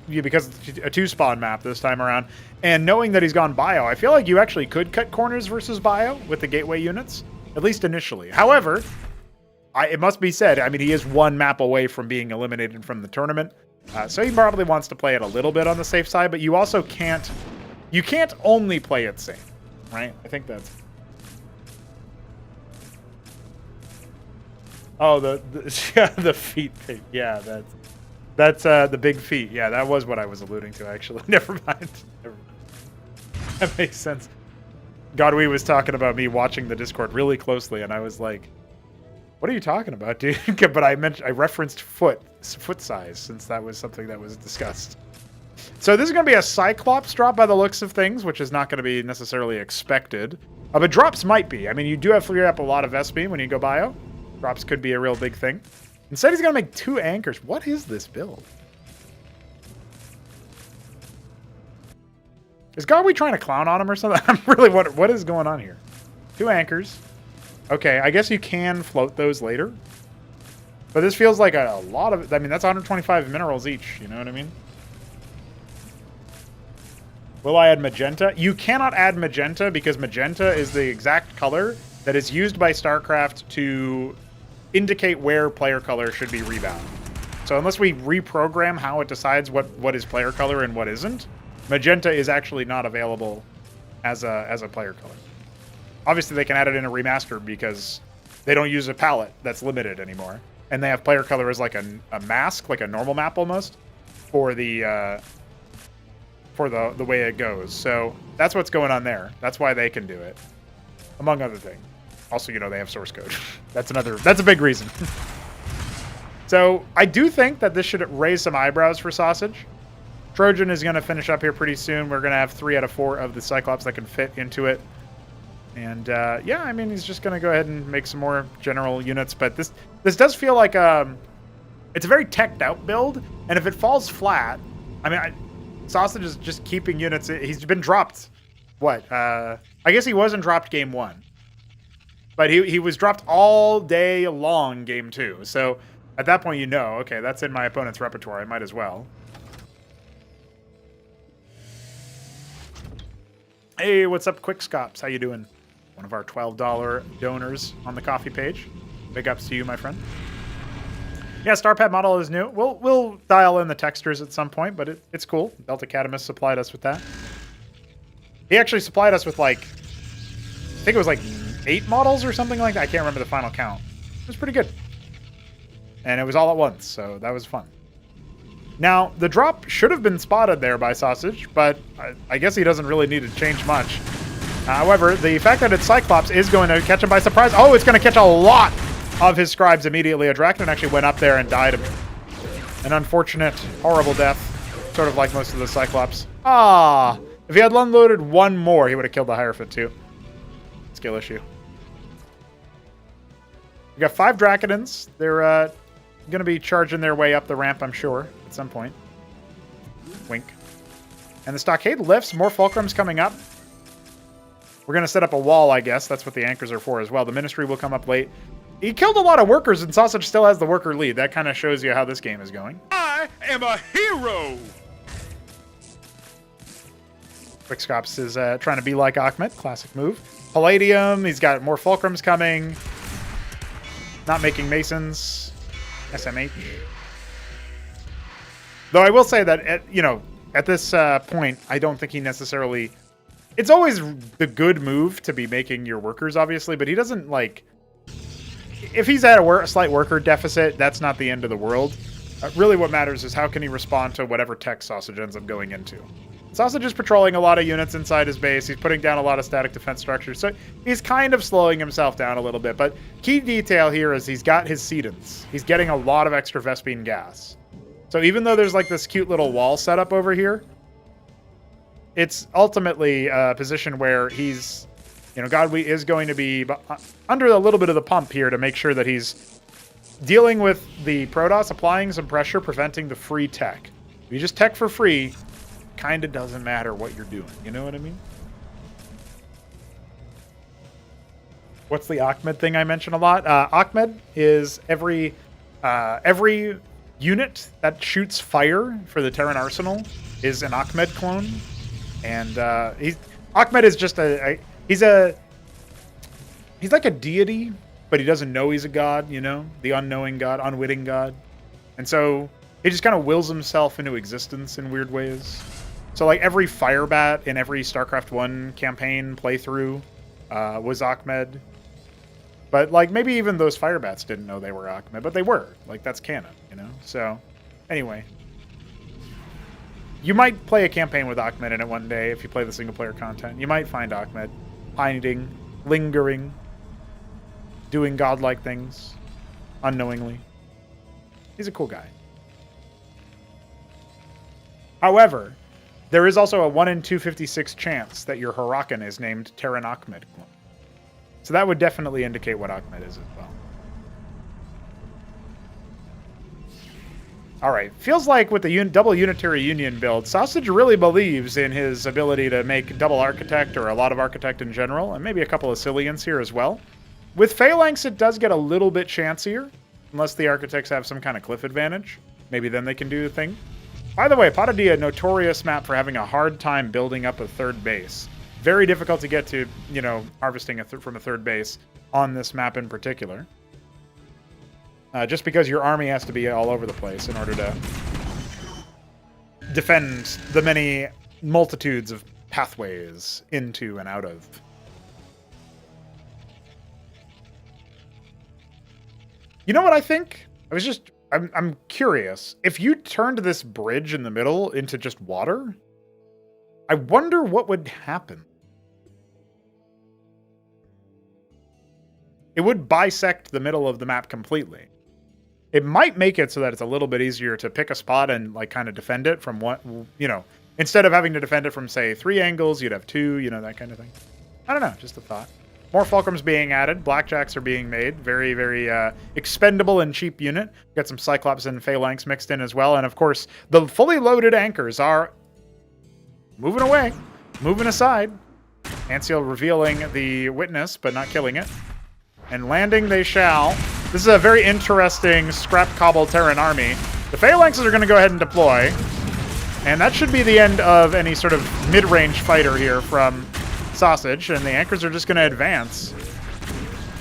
because it's a 2-spawn map this time around, and knowing that he's gone bio, I feel like you actually could cut corners versus bio with the gateway units, at least initially. However, it must be said, I mean, he is 1 map away from being eliminated from the tournament, so he probably wants to play it a little bit on the safe side, but you also can't only play it safe, right? I think that's... Oh, the feet thing. Yeah, that's the big feet. Yeah, that was what I was alluding to, actually. Never mind. That makes sense. Godwee was talking about me watching the Discord really closely, and I was like, what are you talking about, dude? But I referenced foot size, since that was something that was discussed. So this is going to be a Cyclops drop by the looks of things, which is not going to be necessarily expected. But drops might be. I mean, you do have to clear up a lot of SP when you go bio. Drops could be a real big thing. Instead, he's going to make 2 anchors. What is this build? Is Godwee trying to clown on him or something? I'm really wondering, what is going on here? 2 anchors. Okay, I guess you can float those later. But this feels like a lot of... I mean, that's 125 minerals each. You know what I mean? Will I add magenta? You cannot add magenta because magenta is the exact color that is used by StarCraft to indicate where player color should be rebound. So unless we reprogram how it decides what is player color and what isn't, magenta is actually not available as a player color. Obviously, they can add it in a remaster because they don't use a palette that's limited anymore, and they have player color as like a mask, like a normal map almost, for the way it goes. So that's what's going on there. That's why they can do it, among other things. Also, they have source code. That's a big reason. So I do think that this should raise some eyebrows for Sausage. Trojan is going to finish up here pretty soon. We're going to have 3 out of 4 of the Cyclops that can fit into it. And yeah, I mean, he's just going to go ahead and make some more general units. But this does feel like it's a very teched out build. And if it falls flat, I mean, Sausage is just keeping units. He's been dropped. What? I guess he wasn't dropped game 1. But he was dropped all day long game 2. So at that point, okay, that's in my opponent's repertoire. I might as well. Hey, what's up, Quickscops? How you doing? One of our $12 donors on the coffee page. Big ups to you, my friend. Yeah, StarPad model is new. We'll dial in the textures at some point, but it's cool. Delta Catamus supplied us with that. He actually supplied us with, like, I think it was like 8 models or something like that. I can't remember the final count. It was pretty good. And it was all at once, so that was fun. Now, the drop should have been spotted there by Sausage, but I guess he doesn't really need to change much. However, the fact that it's Cyclops is going to catch him by surprise. Oh, it's going to catch a lot of his scribes immediately. A Dracon actually went up there and died. An unfortunate, horrible death, sort of like most of the Cyclops. Ah, if he had unloaded 1 more, he would have killed the Hierophant too. Skill issue. We got 5 Draconins. They're going to be charging their way up the ramp, I'm sure, at some point. Wink. And the stockade lifts. More Fulcrums coming up. We're going to set up a wall, I guess. That's what the anchors are for as well. The Ministry will come up late. He killed a lot of workers, and Sausage still has the worker lead. That kind of shows you how this game is going. I am a hero! Quickscops is trying to be like Ahmed. Classic move. Palladium. He's got more Fulcrums coming. Not making Masons. SMH. Though I will say that, at this point, I don't think he necessarily it's always the good move to be making your workers, obviously, but he doesn't, like... If he's at a slight worker deficit, that's not the end of the world. Really what matters is how can he respond to whatever tech Sausage ends up going into. Sausage is patrolling a lot of units inside his base. He's putting down a lot of static defense structures. So he's kind of slowing himself down a little bit. But key detail here is he's got his sedans. He's getting a lot of extra Vespene gas. So even though there's like this cute little wall set up over here, it's ultimately a position where he's, you know, Godwheat is going to be under a little bit of the pump here to make sure that he's dealing with the Protoss, applying some pressure, preventing the free tech. If you just tech for free, kind of doesn't matter what you're doing. You know what I mean? What's the Ahmed thing I mention a lot? Ahmed is every unit that shoots fire for the Terran Arsenal is an Ahmed clone. And Ahmed is just he's like a deity, but he doesn't know he's a god, you know? The unknowing god, unwitting god. And so he just kind of wills himself into existence in weird ways. So like every Firebat in every StarCraft 1 campaign playthrough was Ahmed. But like maybe even those Firebats didn't know they were Ahmed, but they were. Like that's canon, you know? So anyway. You might play a campaign with Ahmed in it one day if you play the single player content. You might find Ahmed hiding, lingering, doing godlike things unknowingly. He's a cool guy. However, there is also a 1 in 256 chance that your Hurakan is named Terran Ahmed clone. So that would definitely indicate what Ahmed is as well. Alright, feels like with the double Unitary Union build, Sausage really believes in his ability to make double Architect or a lot of Architect in general, and maybe a couple of Cillians here as well. With Phalanx, it does get a little bit chancier, unless the Architects have some kind of cliff advantage. Maybe then they can do the thing. By the way, Patadia, notorious map for having a hard time building up a third base. Very difficult to get to, you know, harvesting from a third base on this map in particular. Just because your army has to be all over the place in order to defend the many multitudes of pathways into and out of. You know what I think? I'm curious. If you turned this bridge in the middle into just water, I wonder what would happen. It would bisect the middle of the map completely. It might make it so that it's a little bit easier to pick a spot and like kind of defend it from what, you know, instead of having to defend it from say 3 angles, you'd have 2, you know, that kind of thing. I don't know, just a thought. More Fulcrums being added. Blackjacks are being made. Very, very expendable and cheap unit. Got some Cyclops and Phalanx mixed in as well. And of course, the fully loaded anchors are moving away, moving aside. Anseal revealing the witness, but not killing it. And landing they shall. This is a very interesting scrap cobble Terran army. The Phalanxes are going to go ahead and deploy. And that should be the end of any sort of mid-range fighter here from Sausage. And the anchors are just going to advance.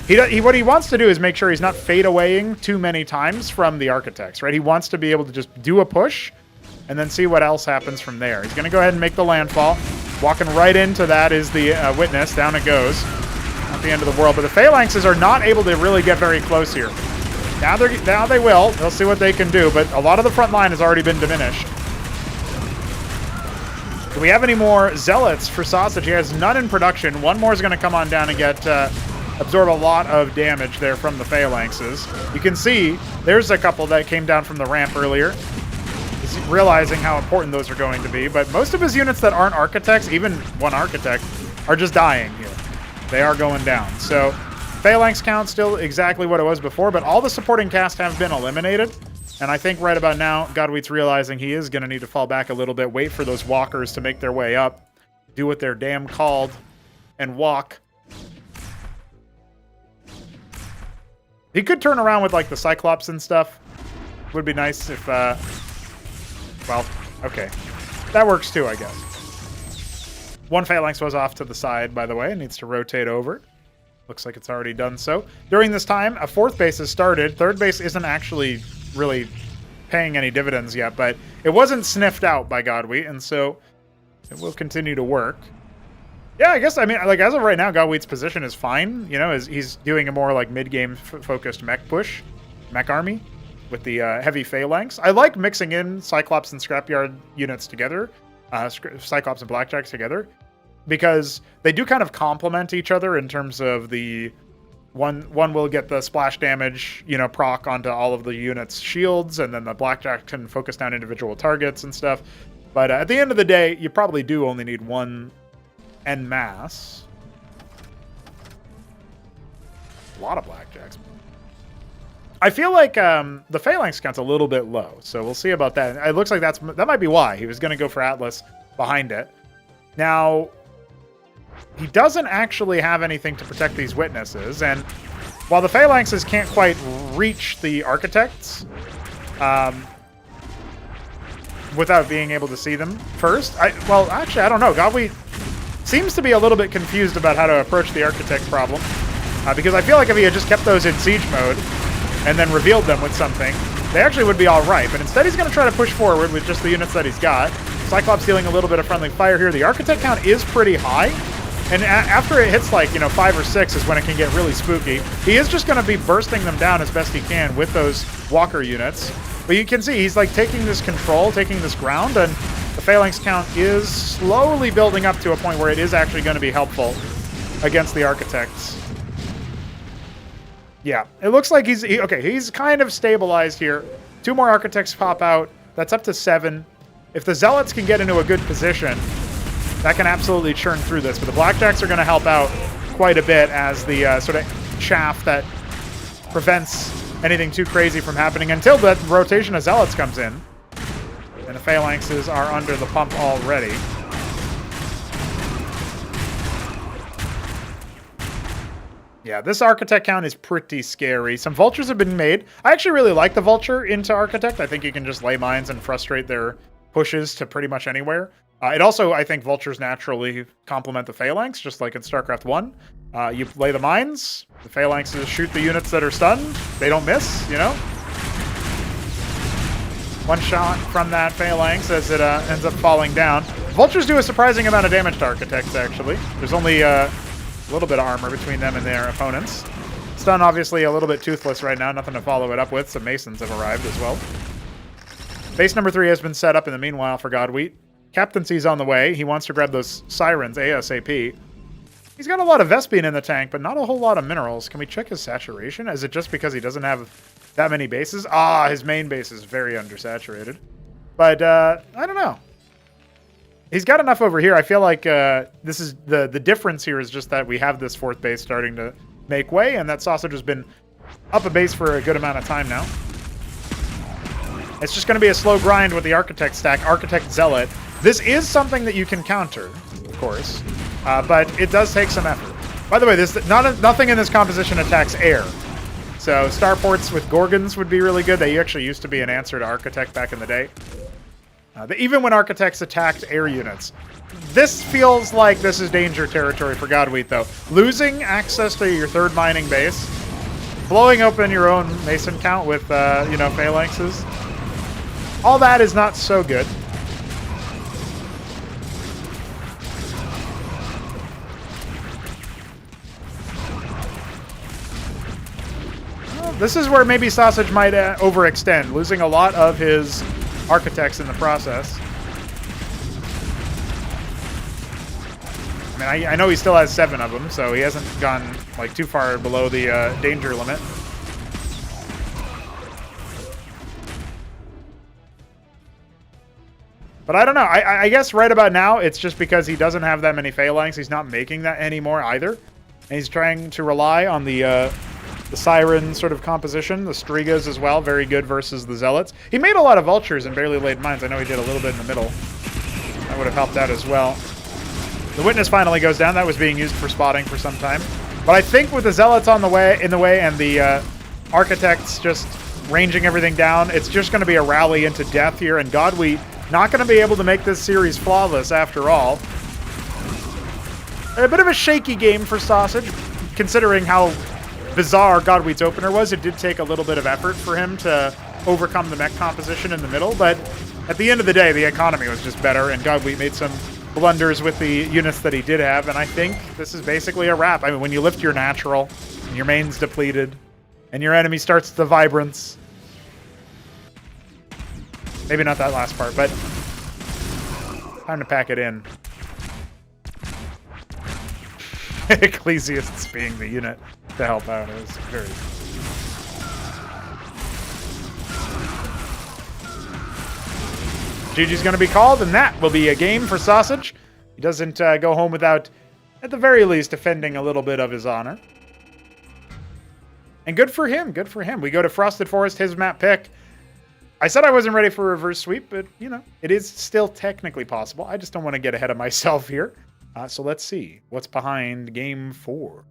What he wants to do is make sure he's not fade-awaying too many times from the Architects, right? He wants to be able to just do a push and then see what else happens from there. He's going to go ahead and make the landfall. Walking right into that is the witness. Down it goes. Not the end of the world, but the Phalanxes are not able to really get very close here. Now they will. They'll see what they can do, but a lot of the front line has already been diminished. Do we have any more Zealots for Sausage? He has none in production. One more is going to come on down and get absorb a lot of damage there from the Phalanxes. You can see there's a couple that came down from the ramp earlier. He's realizing how important those are going to be, but most of his units that aren't Architects, even one Architect, are just dying here. They are going down. So Phalanx count still exactly what it was before, but all the supporting cast have been eliminated. And I think right about now, Godwheat's realizing he is going to need to fall back a little bit, wait for those walkers to make their way up, do what they're damn called, and walk. He could turn around with like the Cyclops and stuff. Would be nice if, well, okay. That works too, I guess. One Phalanx was off to the side, by the way. It needs to rotate over. Looks like it's already done so. During this time, a 4th base has started. 3rd base isn't actually really paying any dividends yet, but it wasn't sniffed out by Godwheat, and so it will continue to work. Yeah, I guess, I mean, like, as of right now, Godwheat's position is fine. You know, he's doing a more, like, mid-game focused mech push, mech army, with the heavy phalanx. I like mixing in Cyclops and Scrapyard units together, Cyclops and Blackjacks together, because they do kind of complement each other in terms of the... One will get the splash damage, you know, proc onto all of the units' shields, and then the Blackjack can focus down individual targets and stuff. But at the end of the day, you probably do only need one en masse. A lot of Blackjacks. I feel like the Phalanx count's a little bit low, so we'll see about that. It looks like that might be why. He was going to go for Atlas behind it. Now, he doesn't actually have anything to protect these witnesses, and while the Phalanxes can't quite reach the Architects without being able to see them first, well, actually, I don't know. Godwheat seems to be a little bit confused about how to approach the Architect problem, because I feel like if he had just kept those in siege mode and then revealed them with something, they actually would be all right. But instead, he's going to try to push forward with just the units that he's got. Cyclops dealing a little bit of friendly fire here. The Architect count is pretty high, and after it hits like, 5 or 6 is when it can get really spooky. He is just going to be bursting them down as best he can with those Walker units. But you can see he's like taking this control, taking this ground, and the Phalanx count is slowly building up to a point where it is actually going to be helpful against the Architects. Yeah, it looks like he's kind of stabilized here. 2 more Architects pop out. That's up to 7. If the Zealots can get into a good position, that can absolutely churn through this. But the Blackjacks are going to help out quite a bit as the sort of chaff that prevents anything too crazy from happening until the rotation of Zealots comes in. And the Phalanxes are under the pump already. Yeah, this Architect count is pretty scary. Some Vultures have been made. I actually really like the Vulture into Architect. I think you can just lay mines and frustrate their pushes to pretty much anywhere. It also, I think, Vultures naturally complement the Phalanx, just like in Starcraft 1. You lay the mines, the Phalanxes shoot the units that are stunned. They don't miss, you know? One shot from that Phalanx as it ends up falling down. Vultures do a surprising amount of damage to Architects, actually. There's only a little bit of armor between them and their opponents. Stun, obviously, a little bit toothless right now. Nothing to follow it up with. Some Masons have arrived as well. Base number 3 has been set up in the meanwhile for Godwheat. Captaincy's on the way. He wants to grab those Sirens ASAP. He's got a lot of Vespene in the tank, but not a whole lot of minerals. Can we check his saturation? Is it just because he doesn't have that many bases? Ah, his main base is very undersaturated. But, I don't know. He's got enough over here. I feel like this is the difference here is just that we have this 4th base starting to make way, and that Sausage has been up a base for a good amount of time now. It's just going to be a slow grind with the Architect stack, Architect Zealot. This is something that you can counter, of course, but it does take some effort. By the way, nothing in this composition attacks air. So starports with Gorgons would be really good. They actually used to be an answer to Architect back in the day. Even when Architects attacked air units. This feels like this is danger territory for Godwheat, though. Losing access to your 3rd mining base, blowing open your own Mason count with, Phalanxes. All that is not so good. Well, this is where maybe Sausage might overextend, losing a lot of his Architects in the process. I mean, I know he still has 7 of them, so he hasn't gone like too far below the danger limit. But I don't know. I guess right about now, it's just because he doesn't have that many Phalanx. He's not making that anymore either. And he's trying to rely on the Siren sort of composition. The Strigas as well. Very good versus the Zealots. He made a lot of Vultures and barely laid mines. I know he did a little bit in the middle. That would have helped out as well. The Witness finally goes down. That was being used for spotting for some time. But I think with the Zealots in the way and the Architects just ranging everything down, it's just going to be a rally into death here. And Godwheat not going to be able to make this series flawless after all. A bit of a shaky game for Sausage, considering how bizarre Godwheat's opener was. It did take a little bit of effort for him to overcome the mech composition in the middle, but at the end of the day, the economy was just better, and Godwheat made some blunders with the units that he did have, and I think this is basically a wrap. I mean, when you lift your natural, and your main's depleted, and your enemy starts the vibrance. Maybe not that last part, but time to pack it in. Ecclesiasts being the unit to help out is very... GG's going to be called, and that will be a game for Sausage. He doesn't go home without, at the very least, defending a little bit of his honor. And good for him, good for him. We go to Frosted Forest, his map pick. I said I wasn't ready for a reverse sweep, but, you know, it is still technically possible. I just don't want to get ahead of myself here. So let's see what's behind Game 4.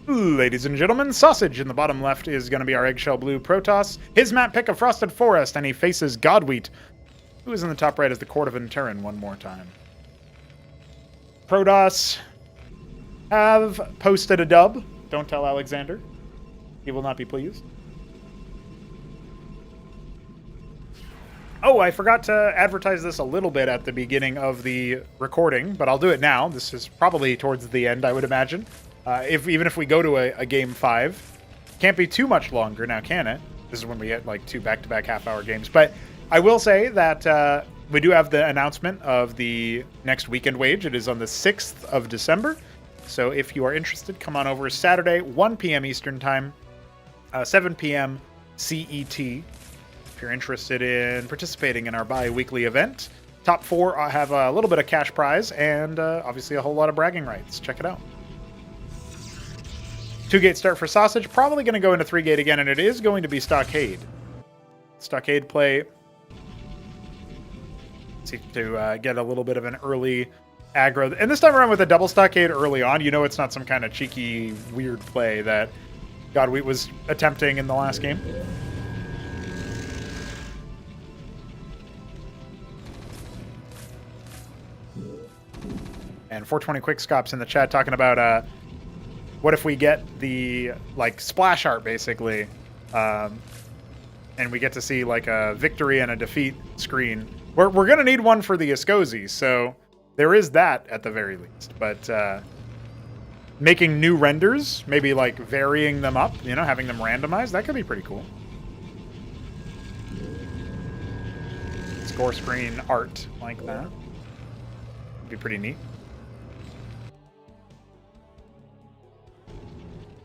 Ladies and gentlemen, Sausage in the bottom left is going to be our Eggshell Blue Protoss. His map pick of Frosted Forest, and he faces Godwheat, who is in the top right as the Court of Interin one more time. Protoss have posted a dub. Don't tell Alexander. He will not be pleased. Oh, I forgot to advertise this a little bit at the beginning of the recording, but I'll do it now. This is probably towards the end, I would imagine. Even if we go to a Game 5, can't be too much longer now, can it? This is when we hit like 2 back-to-back half-hour games. But I will say that we do have the announcement of the next weekend wage. It is on the 6th of December. So if you are interested, come on over Saturday, 1 p.m. Eastern Time, 7 p.m. CET. If you're interested in participating in our bi-weekly event, top 4 have a little bit of cash prize and obviously a whole lot of bragging rights. Check it out. 2-gate start for Sausage. Probably going to go into 3-gate again, and it is going to be Stockade. Stockade play. See to get a little bit of an early aggro. And this time around with a double Stockade early on, you know it's not some kind of cheeky, weird play that Godwheat was attempting in the last game. And 420 Quickscops in the chat talking about what if we get the like splash art basically, and we get to see like a victory and a defeat screen. We're gonna need one for the Escozi, so there is that at the very least. But making new renders, maybe like varying them up, you know, having them randomized, that could be pretty cool. Score screen art like that would be pretty neat.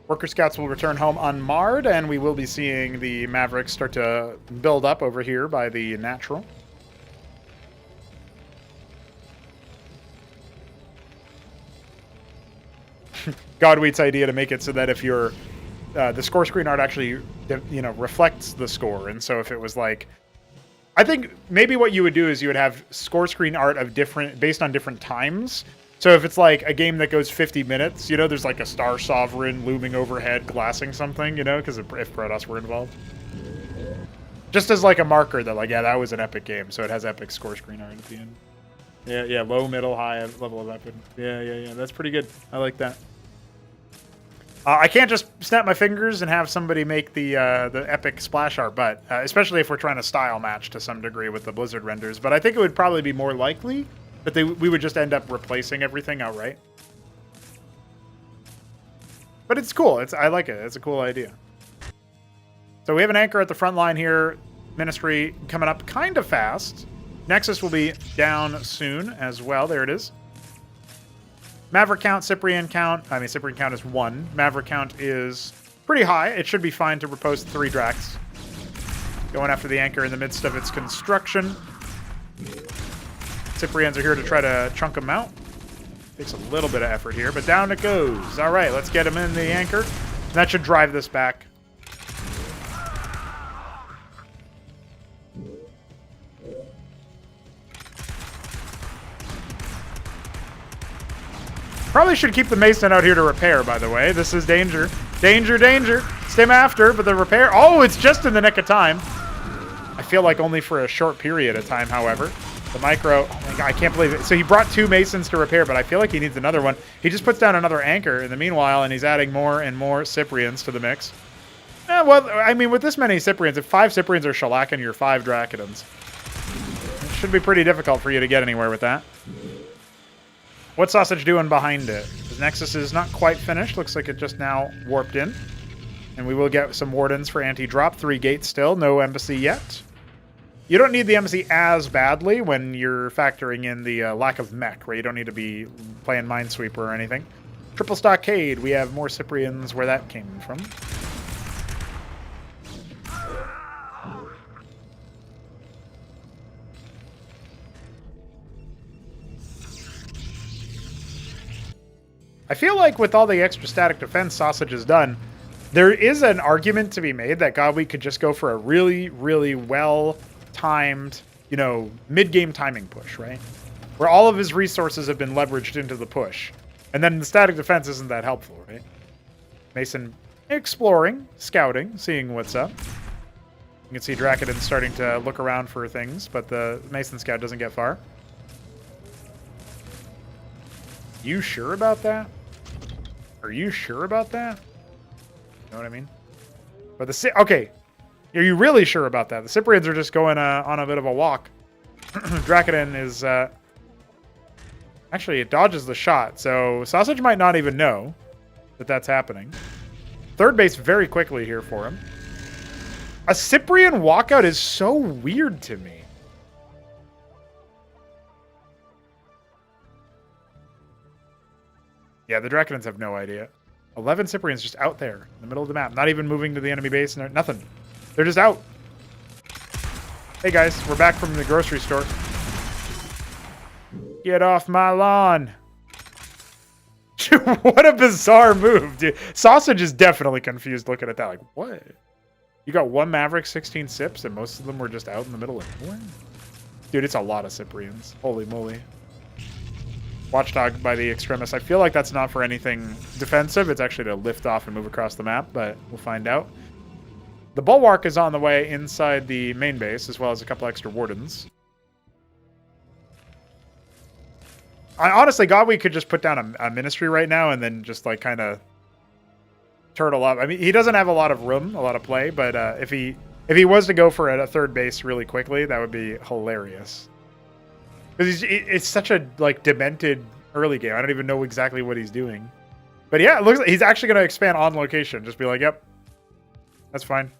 Worker Scouts will return home unmarred, and we will be seeing the Mavericks start to build up over here by the natural. Godwheat's idea to make it so that if you're the score screen art actually, you know, reflects the score, and so if it was like, I think maybe what you would do is you would have score screen art of based on different times. So if it's like a game that goes 50 minutes, you know, there's like a Star Sovereign looming overhead glassing something, you know, because if Protoss were involved. Just as like a marker that like, yeah, that was an epic game, so it has epic score screen art at the end. Yeah, low, middle, high level of epic. Yeah, that's pretty good. I like that. I can't just snap my fingers and have somebody make the epic splash art, but especially if we're trying to style match to some degree with the Blizzard renders. But I think it would probably be more likely that we would just end up replacing everything outright. But it's cool. I like it. It's a cool idea. So we have an anchor at the front line here. Ministry coming up kind of fast. Nexus will be down soon as well. There it is. Maverick count, Cyprian count. I mean, Cyprian count is 1. Maverick count is pretty high. It should be fine to repost 3 Drax. Going after the anchor in the midst of its construction. Cyprians are here to try to chunk them out. Takes a little bit of effort here, but down it goes. All right, let's get him in the anchor. That should drive this back. Probably should keep the Mason out here to repair, by the way. This is danger. Danger. Stim after, but the repair... Oh, it's just in the nick of time. I feel like only for a short period of time, however. The micro, oh my God, I can't believe it. So he brought 2 Masons to repair, but I feel like he needs another one. He just puts down another anchor in the meanwhile, and he's adding more and more Cyprians to the mix. Well, I mean, with this many Cyprians, if 5 Cyprians are shellacking your 5 Dracodons, it should be pretty difficult for you to get anywhere with that. What's Sausage doing behind it? His Nexus is not quite finished. Looks like it just now warped in. And we will get some Wardens for anti-drop. 3 gates still. No Embassy yet. You don't need the Embassy as badly when you're factoring in the lack of mech, right? You don't need to be playing Minesweeper or anything. Triple Stockade. We have more Cyprians where that came from. I feel like with all the extra static defense Sausage has done, there is an argument to be made that Godweek could just go for a really, really well-timed, you know, mid-game timing push, right? Where all of his resources have been leveraged into the push. And then the static defense isn't that helpful, right? Mason exploring, scouting, seeing what's up. You can see Dracodon starting to look around for things, but the Mason scout doesn't get far. You sure about that? Are you sure about that? You know what I mean? But okay, are you really sure about that? The Cyprians are just going on a bit of a walk. Dracodon is actually, it dodges the shot, so Sausage might not even know that that's happening. Third base very quickly here for him. A Cyprian walkout is so weird to me. Yeah, the Dracodons have no idea. 11 Cyprians just out there in the middle of the map. Not even moving to the enemy base. Nothing. They're just out. Hey, guys. We're back from the grocery store. Get off my lawn. What a bizarre move, dude. Sausage is definitely confused looking at that. Like, what? You got 1 Maverick, 16 Sips, and most of them were just out in the middle of nowhere? Dude, it's a lot of Cyprians. Holy moly. Watchdog by the Extremis. I feel like that's not for anything defensive. It's actually to lift off and move across the map, but we'll find out. The Bulwark is on the way inside the main base, as well as a couple extra Wardens. Honestly, Godweek could just put down a Ministry right now and then just, like, kind of turtle up. I mean, he doesn't have a lot of room, a lot of play, but if he was to go for a third base really quickly, that would be hilarious. Because it's such a, like, demented early game. I don't even know exactly what he's doing. But yeah, it looks like he's actually going to expand on location. Just be like, yep, that's fine.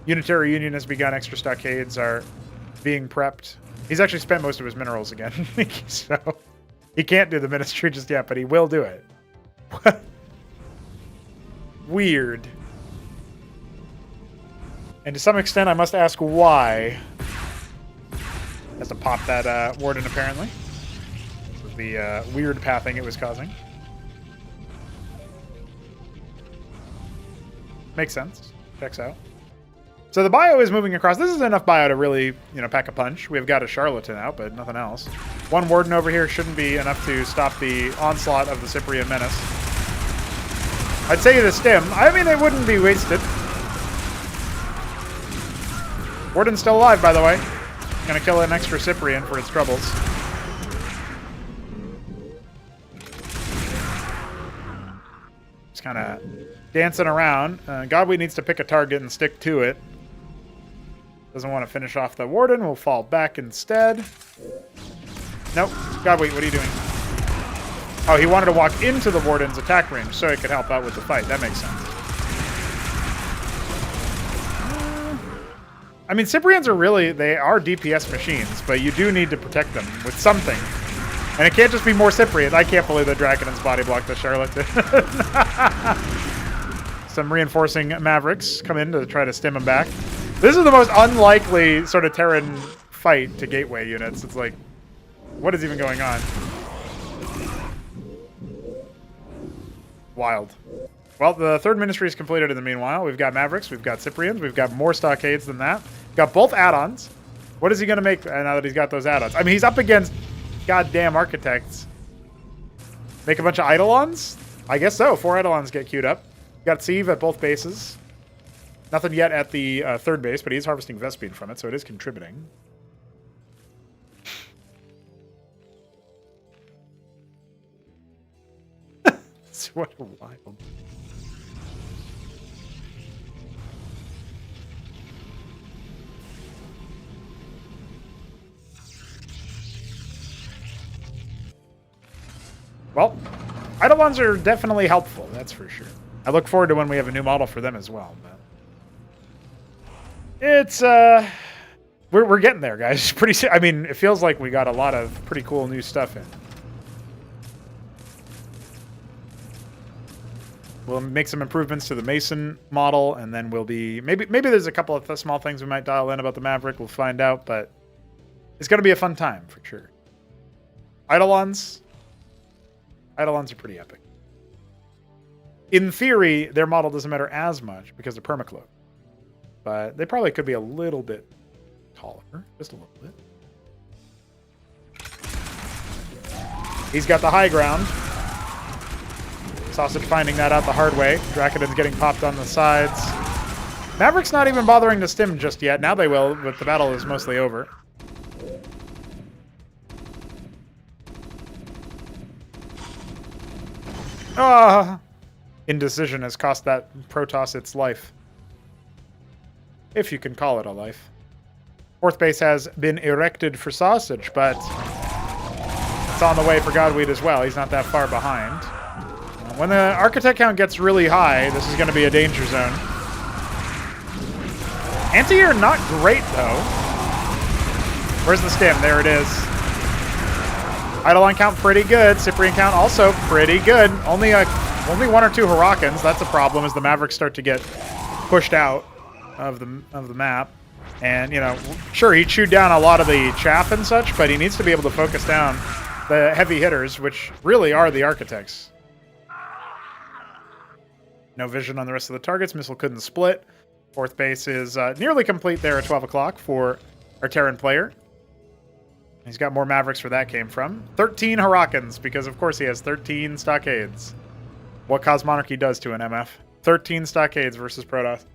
Unitary Union has begun. Extra stockades are being prepped. He's actually spent most of his minerals again. So he can't do the Ministry just yet, but he will do it. Weird. And to some extent, I must ask why. Has to pop that Warden, apparently. With the weird pathing it was causing. Makes sense. Checks out. So the bio is moving across. This is enough bio to really, pack a punch. We've got a Charlatan out, but nothing else. 1 Warden over here shouldn't be enough to stop the onslaught of the Cyprian menace. I'd say the stim. I mean, it wouldn't be wasted. Warden's still alive, by the way. Gonna kill an extra Cyprian for its troubles. Just kind of dancing around. Godweek needs to pick a target and stick to it. Doesn't want to finish off the Warden. We'll fall back instead. Nope. Godweek, what are you doing? Oh, he wanted to walk into the Warden's attack range so it could help out with the fight. That makes sense. I mean, Cyprians are really, they are DPS machines, but you do need to protect them with something. And it can't just be more Cyprians. I can't believe that Dracodon's body blocked the Charlatan. Some reinforcing Mavericks come in to try to stim him back. This is the most unlikely sort of Terran fight to Gateway units. It's like, what is even going on? Wild. Well, the third Ministry is completed in the meanwhile. We've got Mavericks, we've got Cyprians, we've got more Stockades than that. Got both add-ons. What is he going to make now that he's got those add-ons? I mean, he's up against goddamn Architects. Make a bunch of Eidolons? I guess so. 4 Eidolons get queued up. Got Sieve at both bases. Nothing yet at the third base, but he's harvesting Vespine from it, so it is contributing. What a wild. Well, Eidolons are definitely helpful, that's for sure. I look forward to when we have a new model for them as well. But it's we're getting there, guys. Pretty. I mean, it feels like we got a lot of pretty cool new stuff in. We'll make some improvements to the Mason model, and then we'll be maybe there's a couple of small things we might dial in about the Maverick. We'll find out, but it's going to be a fun time for sure. Eidolons are pretty epic. In theory, their model doesn't matter as much because they're permacloak, but they probably could be a little bit taller, just a little bit. He's got the high ground. Sausage finding that out the hard way. Draken's getting popped on the sides. Maverick's not even bothering to stim just yet. Now they will, but the battle is mostly over. Ah! Indecision has cost that Protoss its life. If you can call it a life. Fourth base has been erected for Sausage, but it's on the way for Godweed as well. He's not that far behind. When the Architect count gets really high, this is going to be a danger zone. Anti-air not great, though. Where's the stim? There it is. Eidolon count pretty good. Cyprian count also pretty good. Only one or two Hurricanes. That's a problem as the Mavericks start to get pushed out of the map. And, you know, sure, he chewed down a lot of the chaff and such, but he needs to be able to focus down the heavy hitters, which really are the Architects. No vision on the rest of the targets. Missile couldn't split. Fourth base is nearly complete there at 12 o'clock for our Terran player. He's got more Mavericks where that came from. 13 Hurricanes, because of course he has 13 Stockades. What Cosmonarchy does to an MF. 13 Stockades versus Protoss.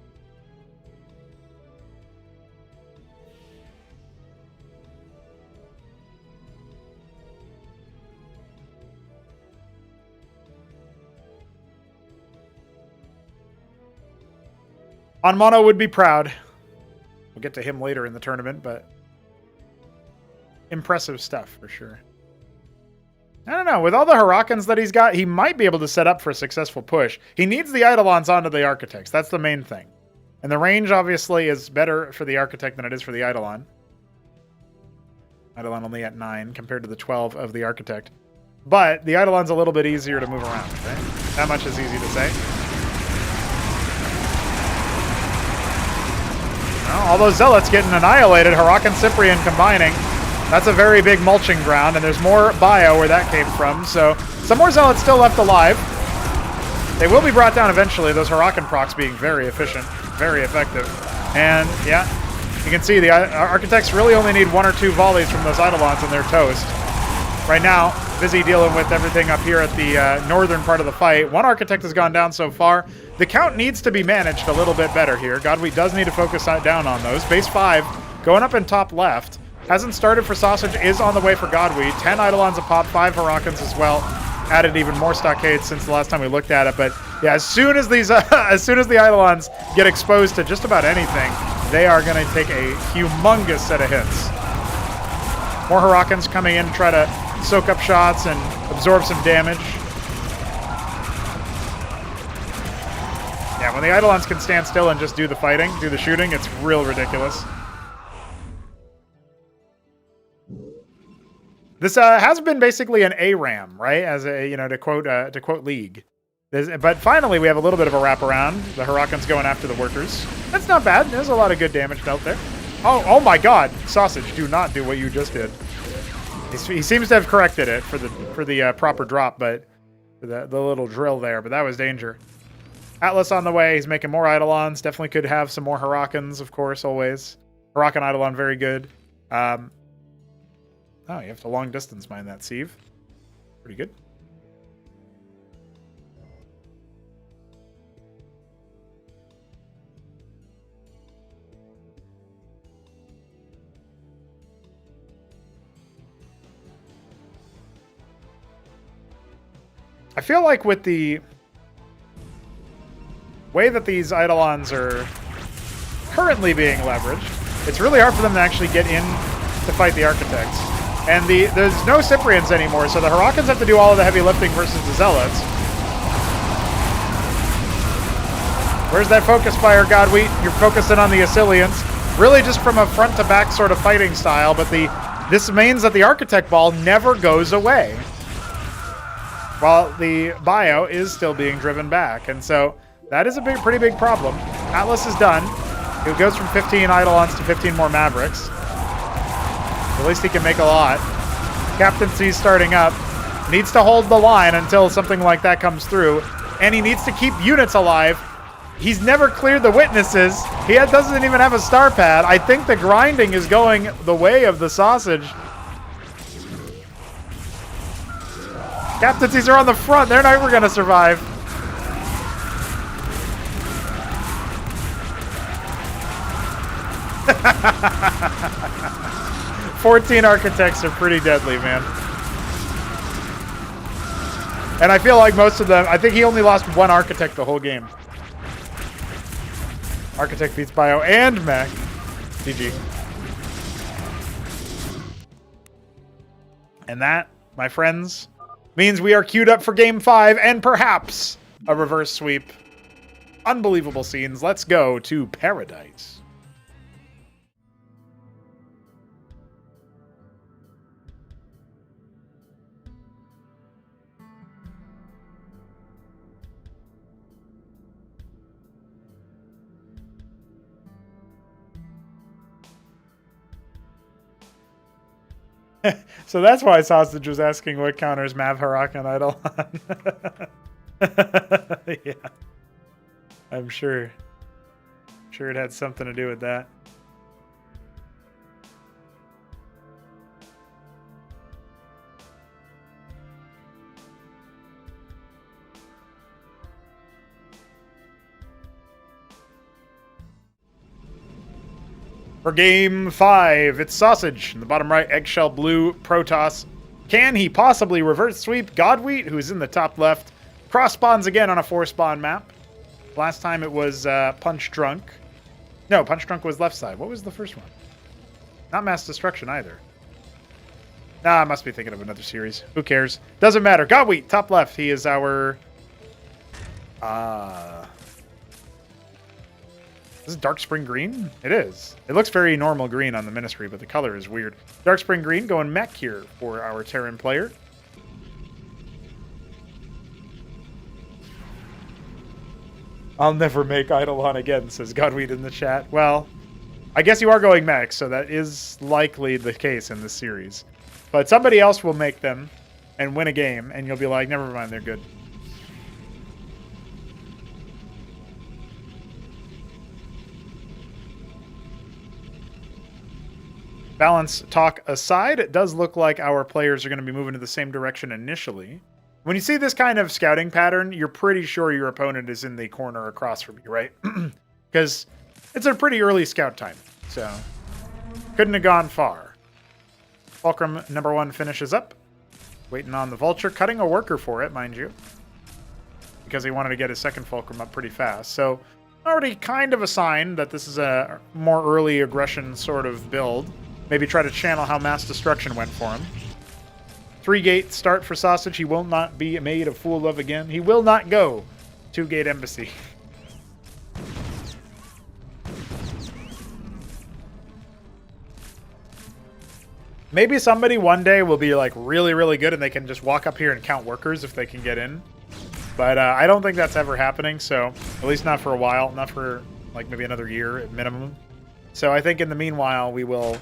On Mono would be proud. We'll get to him later in the tournament, but impressive stuff for sure. I don't know. With all the Hurricanes that he's got, he might be able to set up for a successful push. He needs the Eidolons onto the Architects. That's the main thing. And the range, obviously, is better for the Architect than it is for the Eidolon. Eidolon only at 9 compared to the 12 of the Architect. But the Eidolon's a little bit easier to move around, right? That much is easy to say. Well, all those Zealots getting annihilated. Hurricane Cyprian combining. That's a very big mulching ground, and there's more bio where that came from. So some more Zealots still left alive. They will be brought down eventually, those Hurricane procs being very efficient, very effective. And yeah, you can see the Architects really only need 1 or 2 volleys from those Eidolons and they're toast. Right now, busy dealing with everything up here at the northern part of the fight. 1 Architect has gone down so far. The count needs to be managed a little bit better here. Godweed does need to focus down on those. Base 5 going up in top left. Hasn't started for Sausage, is on the way for Godweed. 10 Eidolons a pop, 5 Hurricanes as well. Added even more Stockades since the last time we looked at it. But yeah, as soon as these, as soon as the Eidolons get exposed to just about anything, they are going to take a humongous set of hits. More Hurricanes coming in to try to soak up shots and absorb some damage. Yeah, when the Eidolons can stand still and just do the fighting, do the shooting, it's real ridiculous. This has been basically an ARAM, right? As a, you know, to quote League. But finally, we have a little bit of a wraparound. The Hurricane's going after the workers. That's not bad. There's a lot of good damage dealt there. Oh my God! Sausage, do not do what you just did. He seems to have corrected it for the proper drop, but the little drill there. But that was danger. Atlas on the way. He's making more Eidolons. Definitely could have some more Hurricanes, of course, always. Hurricane Eidolon, very good. Oh, you have to long distance mine that, Sieve. Pretty good. I feel like with the way that these Eidolons are currently being leveraged, it's really hard for them to actually get in to fight the Architects. And there's no Cyprians anymore, so the Hurrican's have to do all of the heavy lifting versus the Zealots. Where's that focus fire, Godwheat? You're focusing on the Assylians. Really just from a front-to-back sort of fighting style, but this means that the Architect Ball never goes away, while the Bio is still being driven back. And so that is a pretty big problem. Atlas is done. It goes from 15 Eidolons to 15 more Mavericks. At least he can make a lot. Captaincy's starting up. Needs to hold the line until something like that comes through. And he needs to keep units alive. He's never cleared the witnesses. He doesn't even have a star pad. I think the grinding is going the way of the sausage. Captaincies are on the front. They're never going to survive. "14 Architects are pretty deadly, man." And I feel like most of them, I think he only lost one Architect the whole game. Architect beats Bio and Mech. GG. And that, my friends, means we are queued up for Game 5 and perhaps a reverse sweep. Unbelievable scenes. Let's go to Paradise. So that's why Sausage was asking what counters Mav Harakan Idol on. Yeah. I'm sure. Sure it had something to do with that. For Game 5, it's Sausage. In the bottom right, Eggshell Blue, Protoss. Can he possibly reverse sweep Godwheat, who's in the top left? Cross spawns again on a 4-spawn map. Last time it was Punch Drunk. No, Punch Drunk was left side. What was the first one? Not Mass Destruction either. Nah, I must be thinking of another series. Who cares? Doesn't matter. Godwheat, top left. He is our... Is it Dark Spring Green? It is. It looks very normal green on the Ministry, but the color is weird. Dark Spring Green going mech here for our Terran player. I'll never make Eidolon again, says Godweed in the chat. Well, I guess you are going mech, so that is likely the case in this series. But somebody else will make them and win a game, and you'll be like, never mind, they're good. Balance talk aside, it does look like our players are going to be moving in the same direction initially. When you see this kind of scouting pattern, you're pretty sure your opponent is in the corner across from you, right? Because it's a pretty early scout time, so couldn't have gone far. Fulcrum number 1 finishes up. Waiting on the Vulture, cutting a worker for it, mind you, because he wanted to get his second Fulcrum up pretty fast. So already kind of a sign that this is a more early aggression sort of build. Maybe try to channel how Mass Destruction went for him. 3-gate start for Sausage. He will not be made a fool of again. He will not go 2-gate Embassy. Maybe somebody one day will be like really, really good and they can just walk up here and count workers if they can get in. But I don't think that's ever happening, so at least not for a while. Not for like maybe another year at minimum. So I think in the meanwhile we will...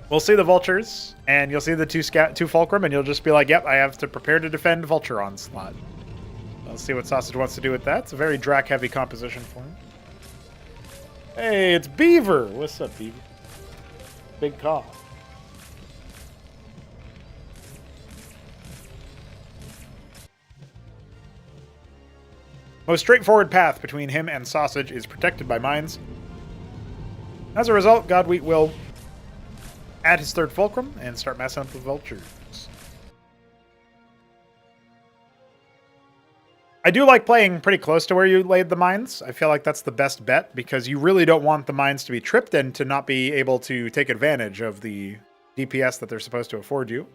we'll see the Vultures, and you'll see the two Fulcrum, and you'll just be like, yep, I have to prepare to defend Vulture Onslaught. Let's see what Sausage wants to do with that. It's a very Drac-heavy composition for him. Hey, it's Beaver! What's up, Beaver? Big call. Most straightforward path between him and Sausage is protected by mines. As a result, Godwheat will add his third Fulcrum and start massing up the Vultures. I do like playing pretty close to where you laid the mines. I feel like that's the best bet because you really don't want the mines to be tripped and to not be able to take advantage of the DPS that they're supposed to afford you.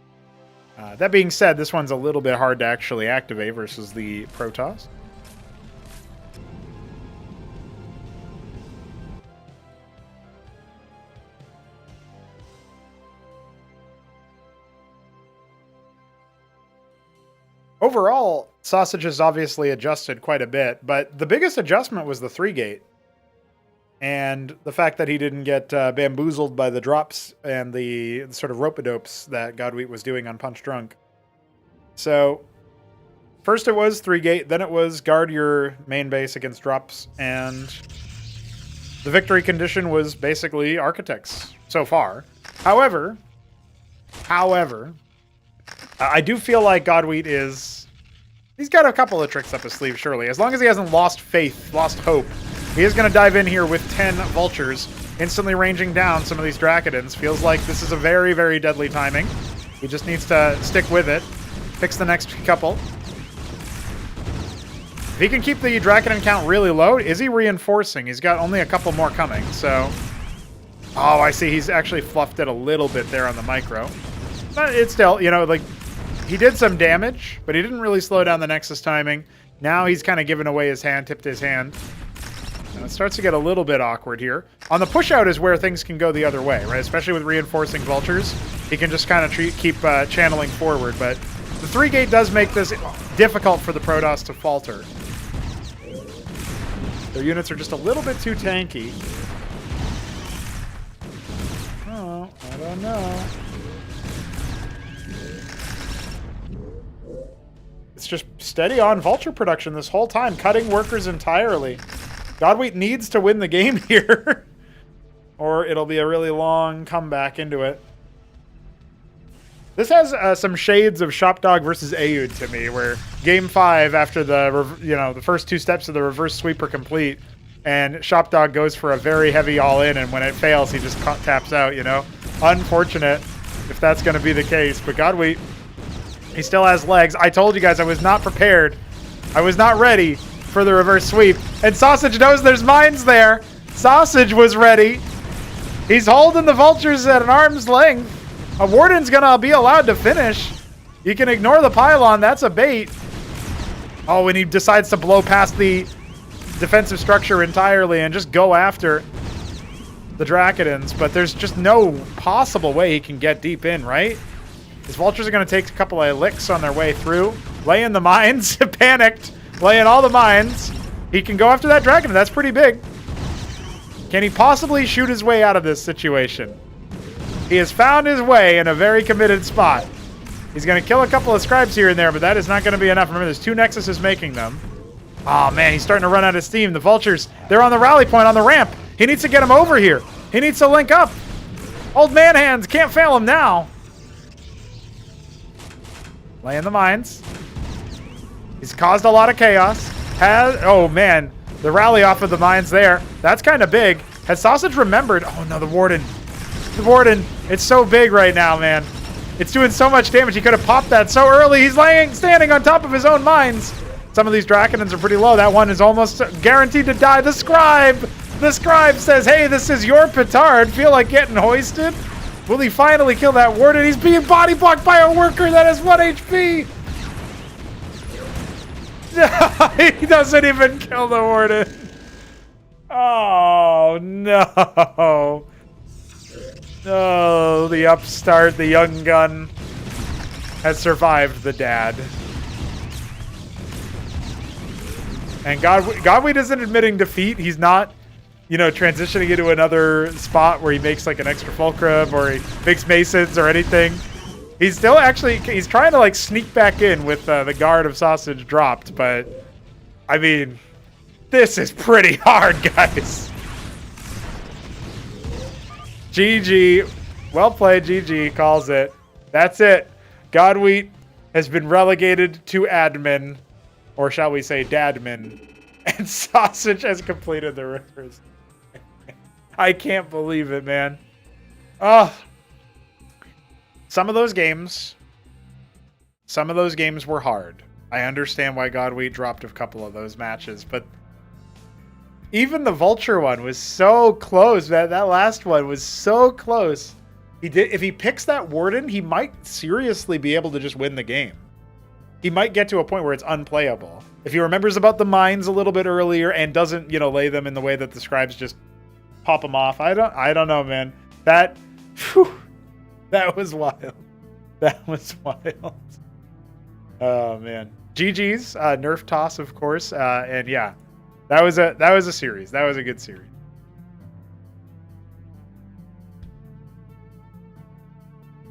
That being said, this one's a little bit hard to actually activate versus the Protoss. Overall, Sausage has obviously adjusted quite a bit, but the biggest adjustment was the 3-gate. And the fact that he didn't get bamboozled by the drops and the sort of rope-a-dopes that Godwheat was doing on Punch Drunk. So, first it was 3-gate, then it was guard your main base against drops, and the victory condition was basically Architects so far. However, I do feel like Godwheat he's got a couple of tricks up his sleeve, surely. As long as he hasn't lost faith, lost hope, he is going to dive in here with 10 Vultures, instantly ranging down some of these Dracodons. Feels like this is a very, very deadly timing. He just needs to stick with it, fix the next couple. If he can keep the Dracodon count really low, is he reinforcing? He's got only a couple more coming, so... Oh, I see. He's actually fluffed it a little bit there on the micro. But it's still, you know, like... He did some damage, but he didn't really slow down the Nexus timing. Now he's kind of given away his hand, tipped his hand. And it starts to get a little bit awkward here. On the push-out is where things can go the other way, right? Especially with reinforcing Vultures. He can just kind of keep channeling forward, but the 3-gate does make this difficult for the Protoss to falter. Their units are just a little bit too tanky. Oh, I don't know. It's just steady on Vulture production this whole time, cutting workers entirely. Godwheat needs to win the game here, or it'll be a really long comeback into it. This has some shades of Shopdog versus Aoud to me, where Game 5, after the first 2 steps of the reverse sweep are complete, and Shopdog goes for a very heavy all-in, and when it fails, he just taps out, you know? Unfortunate if that's going to be the case, but Godwheat... He still has legs. I told you guys I was not prepared. I was not ready for the reverse sweep. And Sausage knows there's mines there. Sausage was ready. He's holding the Vultures at an arm's length. A Warden's going to be allowed to finish. You can ignore the pylon. That's a bait. Oh, and he decides to blow past the defensive structure entirely and just go after the Dracodons. But there's just no possible way he can get deep in, right? His Vultures are going to take a couple of licks on their way through. Laying the mines. Panicked. Laying all the mines. He can go after that Dragon. That's pretty big. Can he possibly shoot his way out of this situation? He has found his way in a very committed spot. He's going to kill a couple of Scribes here and there, but that is not going to be enough. Remember, there's 2 Nexuses making them. Oh, man, he's starting to run out of steam. The Vultures, they're on the rally point on the ramp. He needs to get them over here. He needs to link up. Old man hands. Can't fail him now. Laying the mines. He's caused a lot of chaos. Oh, man. The rally off of the mines there. That's kind of big. Has Sausage remembered? Oh, no, the Warden. The Warden. It's so big right now, man. It's doing so much damage. He could have popped that so early. He's standing on top of his own mines. Some of these Dracodons are pretty low. That one is almost guaranteed to die. The Scribe. The Scribe says, hey, this is your petard. Feel like getting hoisted? Will he finally kill that Warden? He's being body blocked by a worker that has 1 HP. He doesn't even kill the Warden. Oh, no. Oh, the upstart, the young gun, has survived the dad. And Godwheat isn't admitting defeat. He's not, you know, transitioning into another spot where he makes like an extra fulcrum or he makes Masons or anything. He's still he's trying to like sneak back in with the guard of Sausage dropped, but I mean, this is pretty hard, guys. GG. Well played, GG calls it. That's it. Godwheat has been relegated to admin, or shall we say dadmin, and Sausage has completed the reverse. I can't believe it, man. Oh. Some of those games were hard. I understand why Godweight dropped a couple of those matches, but even the Vulture one was so close. That last one was so close. If he picks that Warden, he might seriously be able to just win the game. He might get to a point where it's unplayable. If he remembers about the mines a little bit earlier and doesn't, lay them in the way that the scribes just pop them off. I don't know, man. That was wild. That was wild. Oh man. GG's, Nerf toss, of course. And yeah, that was a series. That was a good series.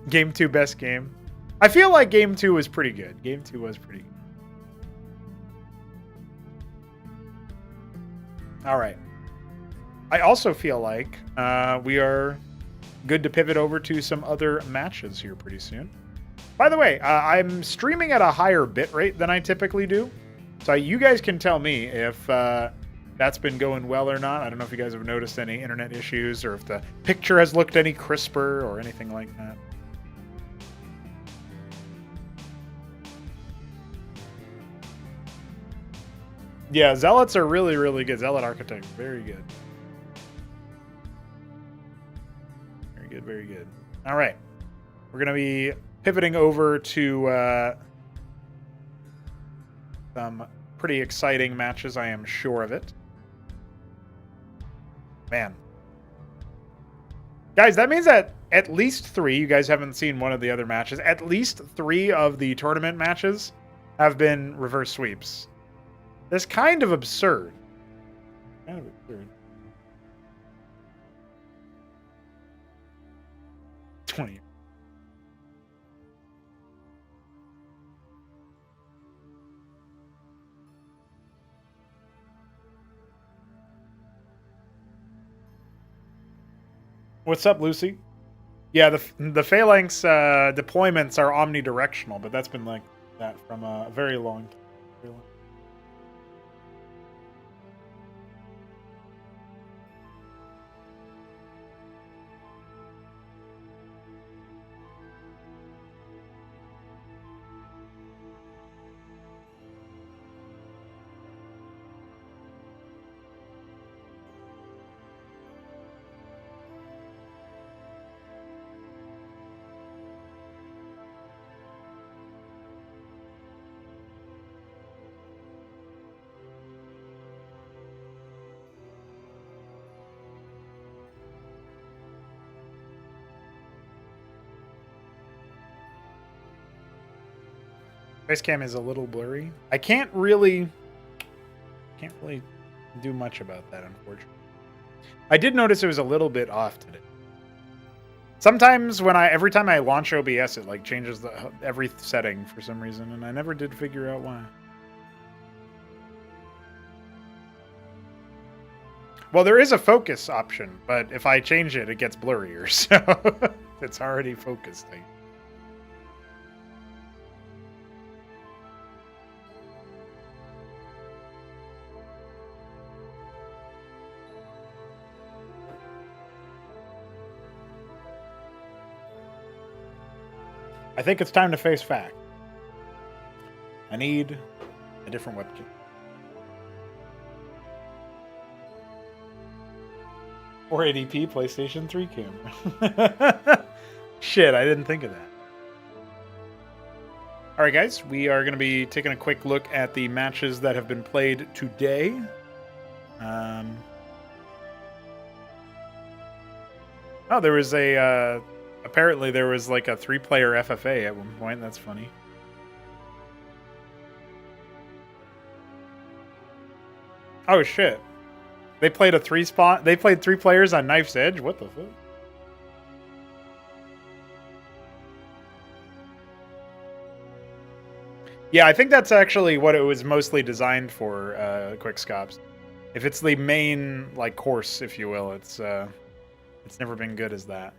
Game 2 best game. I feel like game 2 was pretty good. Game 2 was pretty good. All right. I also feel like we are good to pivot over to some other matches here pretty soon. By the way, I'm streaming at a higher bit rate than I typically do. So you guys can tell me if that's been going well or not. I don't know if you guys have noticed any internet issues or if the picture has looked any crisper or anything like that. Yeah, Zealots are really, really good. Zealot Architect, very good. Very good, very good. All right. We're going to be pivoting over to some pretty exciting matches, I am sure of it. Man. Guys, that means that at least 3, you guys haven't seen one of the other matches, at least 3 of the tournament matches have been reverse sweeps. That's kind of absurd. Kind of absurd. 20. What's up, Lucy? Yeah, the Phalanx deployments are omnidirectional, but that's been like that from a very long time. Facecam is a little blurry. I can't really do much about that, unfortunately. I did notice it was a little bit off today. Sometimes every time I launch OBS, it like changes every setting for some reason, and I never did figure out why. Well, there is a focus option, but if I change it, it gets blurrier, so it's already focused. I think it's time to face fact. I need a different webcam. Or 480p PlayStation 3 camera. Shit, I didn't think of that. All right, guys, we are going to be taking a quick look at the matches that have been played today. Oh, there was a... apparently there was like a 3-player FFA at one point. That's funny. Oh, shit. They played a 3-spot. They played 3 players on Knife's Edge? What the fuck? Yeah, I think that's actually what it was mostly designed for, Quick Scops. If it's the main, like, course, if you will, it's never been good as that.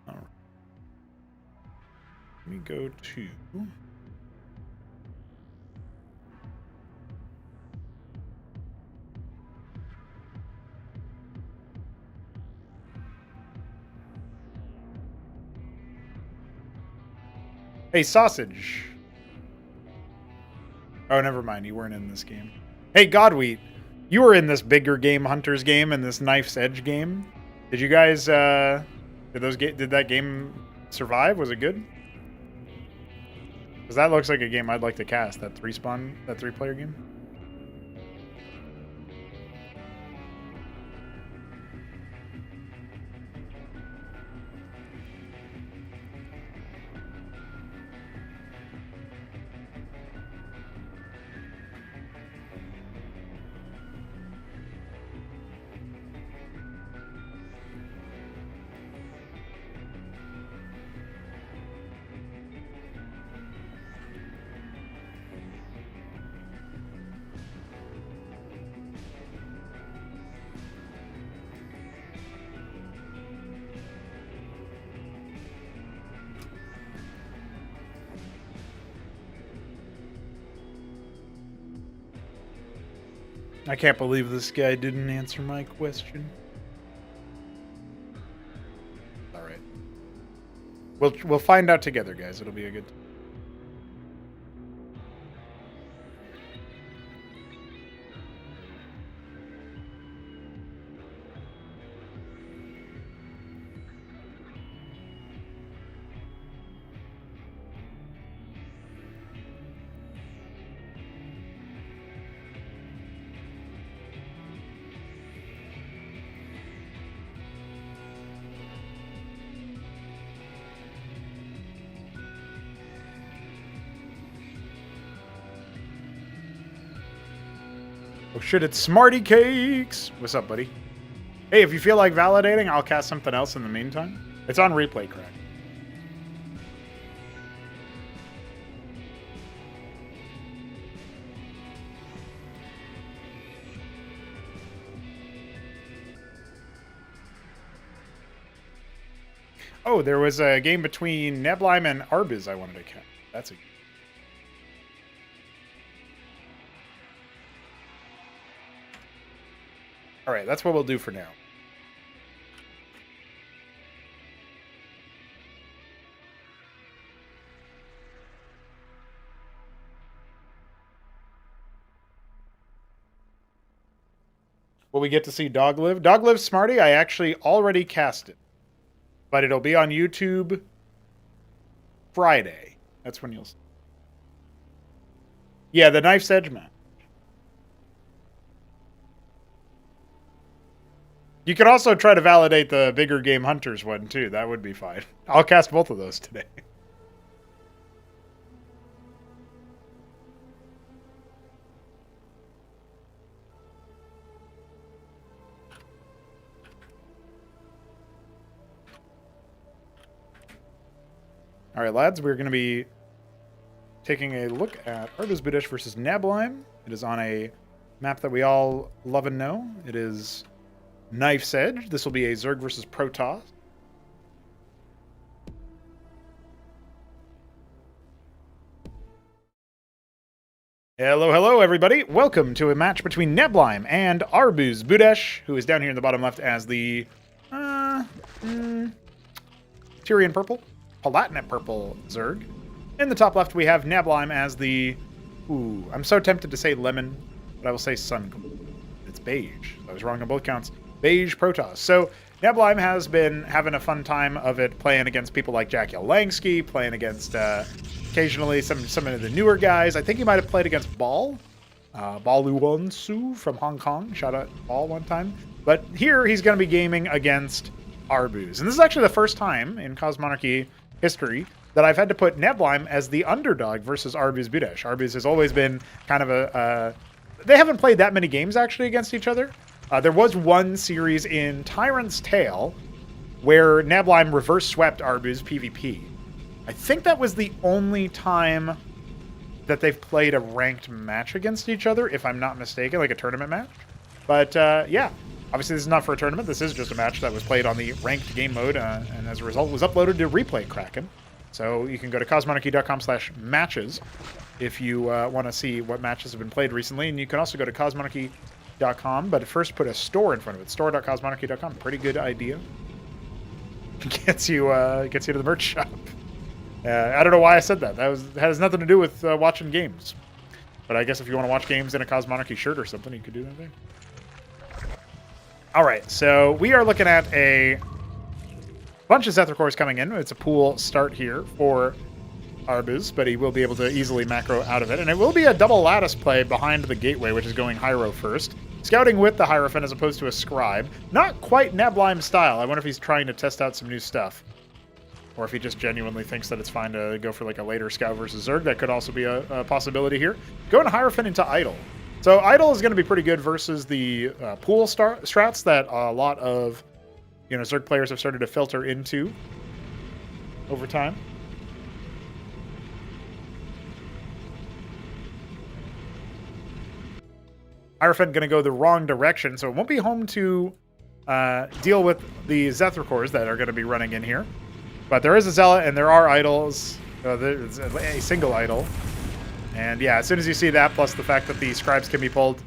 All right. Let me go to... Hey, Sausage. Oh, never mind. You weren't in this game. Hey, Godwheat. You were in this Bigger Game Hunters game and this Knife's Edge game. Did you guys, did that game survive? Was it good? Because that looks like a game I'd like to cast, that three-player game. I can't believe this guy didn't answer my question. All right. We'll find out together, guys. It'll be a good. Oh shit, it's Smarty Cakes! What's up, buddy? Hey, if you feel like validating, I'll cast something else in the meantime. It's on replay, correct? Oh, there was a game between Neblime and Arbiz I wanted to cast. That's a... All right, that's what we'll do for now. Will we get to see Dog Live? Dog Live Smarty, I actually already cast it. But it'll be on YouTube Friday. That's when you'll see. Yeah, the Knife's Edge match. You could also try to validate the Bigger Game Hunters one, too. That would be fine. I'll cast both of those today. All right, lads, we're going to be taking a look at Arbiz Budesh versus Neblime. It is on a map that we all love and know. It is Knife's Edge. This will be a Zerg versus Protoss. Hello, hello, everybody. Welcome to a match between Neblime and Arbiz Budesh, who is down here in the bottom left as the Tyrian Purple, Palatinate Purple Zerg. In the top left, we have Neblime as the... Ooh, I'm so tempted to say lemon, but I will say sun gold. It's beige. I was wrong on both counts. Beige Protoss. So Neblime has been having a fun time of it, playing against people like Jack Langsky, playing against occasionally some of the newer guys. I think he might have played against Ball, Baluwon Su from Hong Kong. Shout out Ball one time. But here he's going to be gaming against Arbiz. And this is actually the first time in Cosmonarchy history that I've had to put Neblime as the underdog versus Arbiz Budesh. Arbiz has always been kind of a... they haven't played that many games actually against each other. There was one series in Tyrant's Tale where Neblime reverse swept Arbiz PvP. I think that was the only time that they've played a ranked match against each other, if I'm not mistaken, like a tournament match. But yeah, obviously this is not for a tournament. This is just a match that was played on the ranked game mode, and as a result was uploaded to Replay Kraken. So you can go to cosmonarchy.com/matches if you want to see what matches have been played recently. And you can also go to cosmonarchy.com, but first put a store in front of it. Store.cosmonarchy.com. Pretty good idea. Gets you to the merch shop. I don't know why I said that. That has nothing to do with watching games. But I guess if you want to watch games in a Cosmonarchy shirt or something, you could do that thing. All right, so we are looking at a bunch of Zethra cores coming in. It's a pool start here for Arbiz, but he will be able to easily macro out of it. And it will be a double lattice play behind the gateway, which is going Hyro first. Scouting with the Hierophant as opposed to a Scribe. Not quite Neblime style. I wonder if he's trying to test out some new stuff. Or if he just genuinely thinks that it's fine to go for like a later Scout versus Zerg. That could also be a possibility here. Going Hierophant into Idol. So Idol is going to be pretty good versus the pool strats that a lot of Zerg players have started to filter into over time. Hierophant going to go the wrong direction, so it won't be home to deal with the Zethra cores that are going to be running in here. But there is a Zealot, and there are idols. There's a single idol. And yeah, as soon as you see that, plus the fact that the Scribes can be pulled,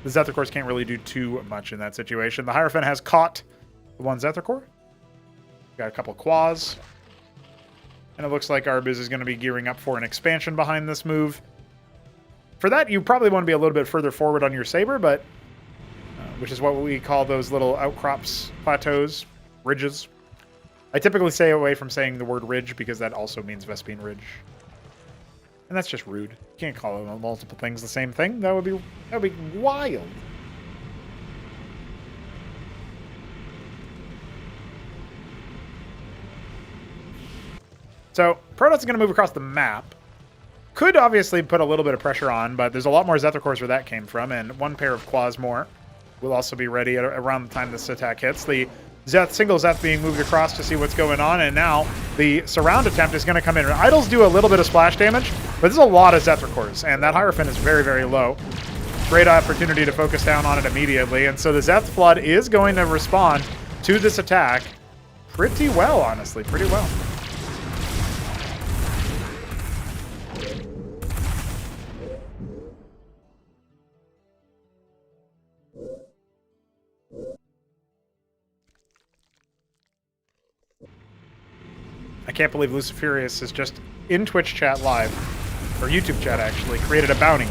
the Zethra cores can't really do too much in that situation. The Hierophant has caught the one Zethra core. Got a couple Quas. And it looks like Arbiz is going to be gearing up for an expansion behind this move. For that, you probably want to be a little bit further forward on your Saber, but which is what we call those little outcrops, plateaus, ridges. I typically stay away from saying the word ridge because that also means Vespine Ridge. And that's just rude. You can't call multiple things the same thing. That would be wild. So, Protoss is going to move across the map. Could obviously put a little bit of pressure on, but there's a lot more Zethra cores where that came from, and one pair of Quas more will also be ready around the time this attack hits. The single Zeth being moved across to see what's going on, and now the surround attempt is going to come in. Idols do a little bit of splash damage, but there's a lot of Zethra cores, and that Hierophant is very, very low. Great opportunity to focus down on it immediately, and so the Zeth Flood is going to respond to this attack pretty well, honestly, pretty well. I can't believe Luciferius is just in Twitch chat live, or YouTube chat actually, created a bounty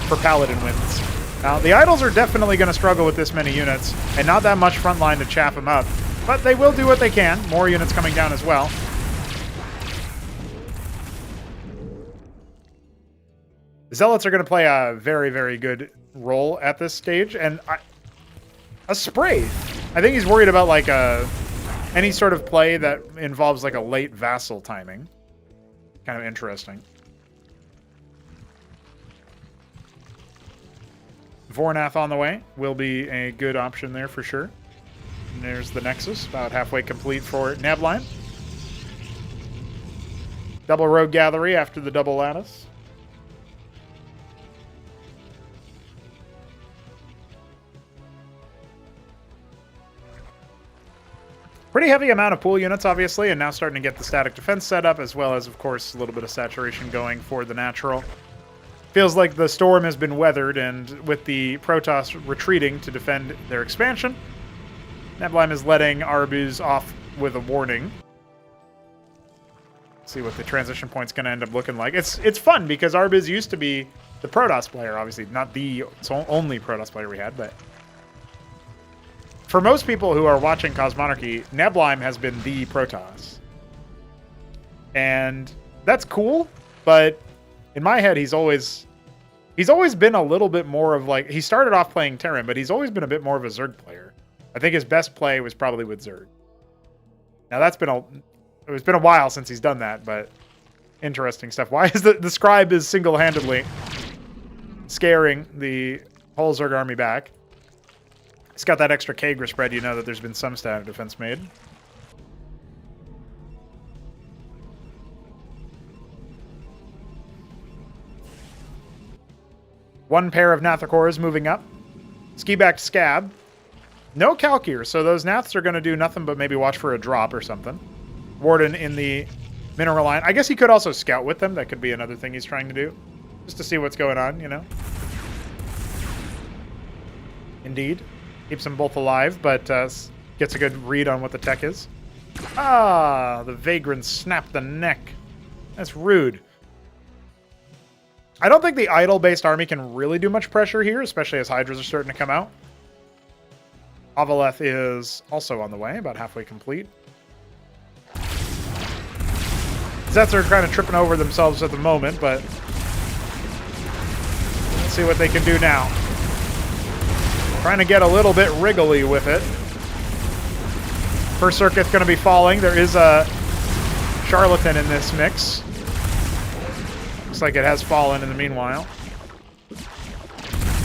for Paladin wins. Now, the Idols are definitely going to struggle with this many units, and not that much frontline to chap them up, but they will do what they can. More units coming down as well. The Zealots are going to play a very, very good role at this stage, and a spray. I think he's worried about like any sort of play that involves like a late vassal timing. Kind of interesting. Vornath on the way will be a good option there for sure. And there's the Nexus, about halfway complete for Neblime. Double Rogue Gallery after the double Lattice. Pretty heavy amount of pool units, obviously, and now starting to get the static defense set up, as well as, of course, a little bit of saturation going for the natural. Feels like the storm has been weathered, and with the Protoss retreating to defend their expansion, Neblime is letting Arbiz off with a warning. Let's see what the transition point's going to end up looking like. It's fun, because Arbiz used to be the Protoss player, obviously. Not the only Protoss player we had, but for most people who are watching Cosmonarchy, Neblime has been the Protoss. And that's cool, but in my head, he's always been a little bit more of like, he started off playing Terran, but he's always been a bit more of a Zerg player. I think his best play was probably with Zerg. Now it's been a while since he's done that, but interesting stuff. Why is the Scribe is single-handedly scaring the whole Zerg army back? It's got that extra Kagra spread, you know that there's been some static defense made. One pair of Nathacores moving up. Ski back to Scab. No Calcure, so those Naths are going to do nothing but maybe watch for a drop or something. Warden in the mineral line. I guess he could also scout with them. That could be another thing he's trying to do. Just to see what's going on, you know. Indeed. Keeps them both alive, but gets a good read on what the tech is. Ah, the Vagrant snapped the neck That's rude. I don't think the idol-based army can really do much pressure here, especially as Hydras are starting to come out. Avaleth is also on the way, about halfway complete. Zets are kind of tripping over themselves at the moment, but let's see what they can do now. Trying to get a little bit wriggly with it. First circuit's going to be falling. There is a charlatan in this mix. Looks like it has fallen in the meanwhile.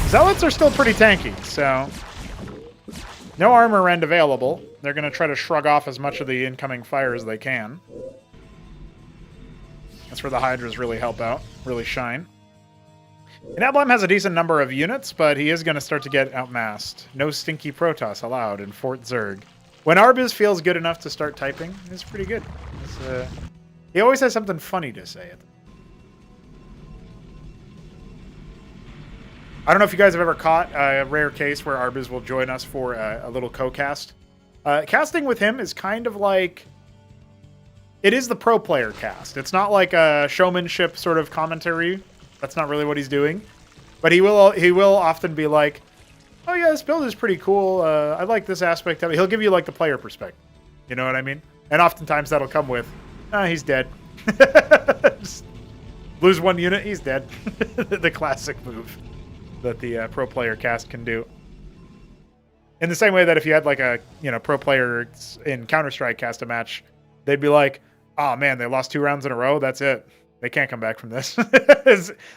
Zealots are still pretty tanky, so no armor rend available. They're going to try to shrug off as much of the incoming fire as they can. That's where the Hydras really help out, really shine. Inablem has a decent number of units, but he is going to start to get outmassed. No stinky Protoss allowed in Fort Zerg. When Arbiz feels good enough to start typing, it's pretty good. He always has something funny to say. I don't know if you guys have ever caught a rare case where Arbiz will join us for a little co-cast. Casting with him is kind of like... It is the pro player cast. It's not like a showmanship sort of commentary. That's not really what he's doing. But he will often be like, oh yeah, this build is pretty cool. I like this aspect of it. He'll give you like the player perspective. You know what I mean? And oftentimes that'll come with, he's dead. Just lose one unit, he's dead. The classic move that the pro player cast can do. In the same way that if you had like a pro player in Counter-Strike cast a match, they'd be like, oh man, they lost 2 rounds in a row. That's it. They can't come back from this.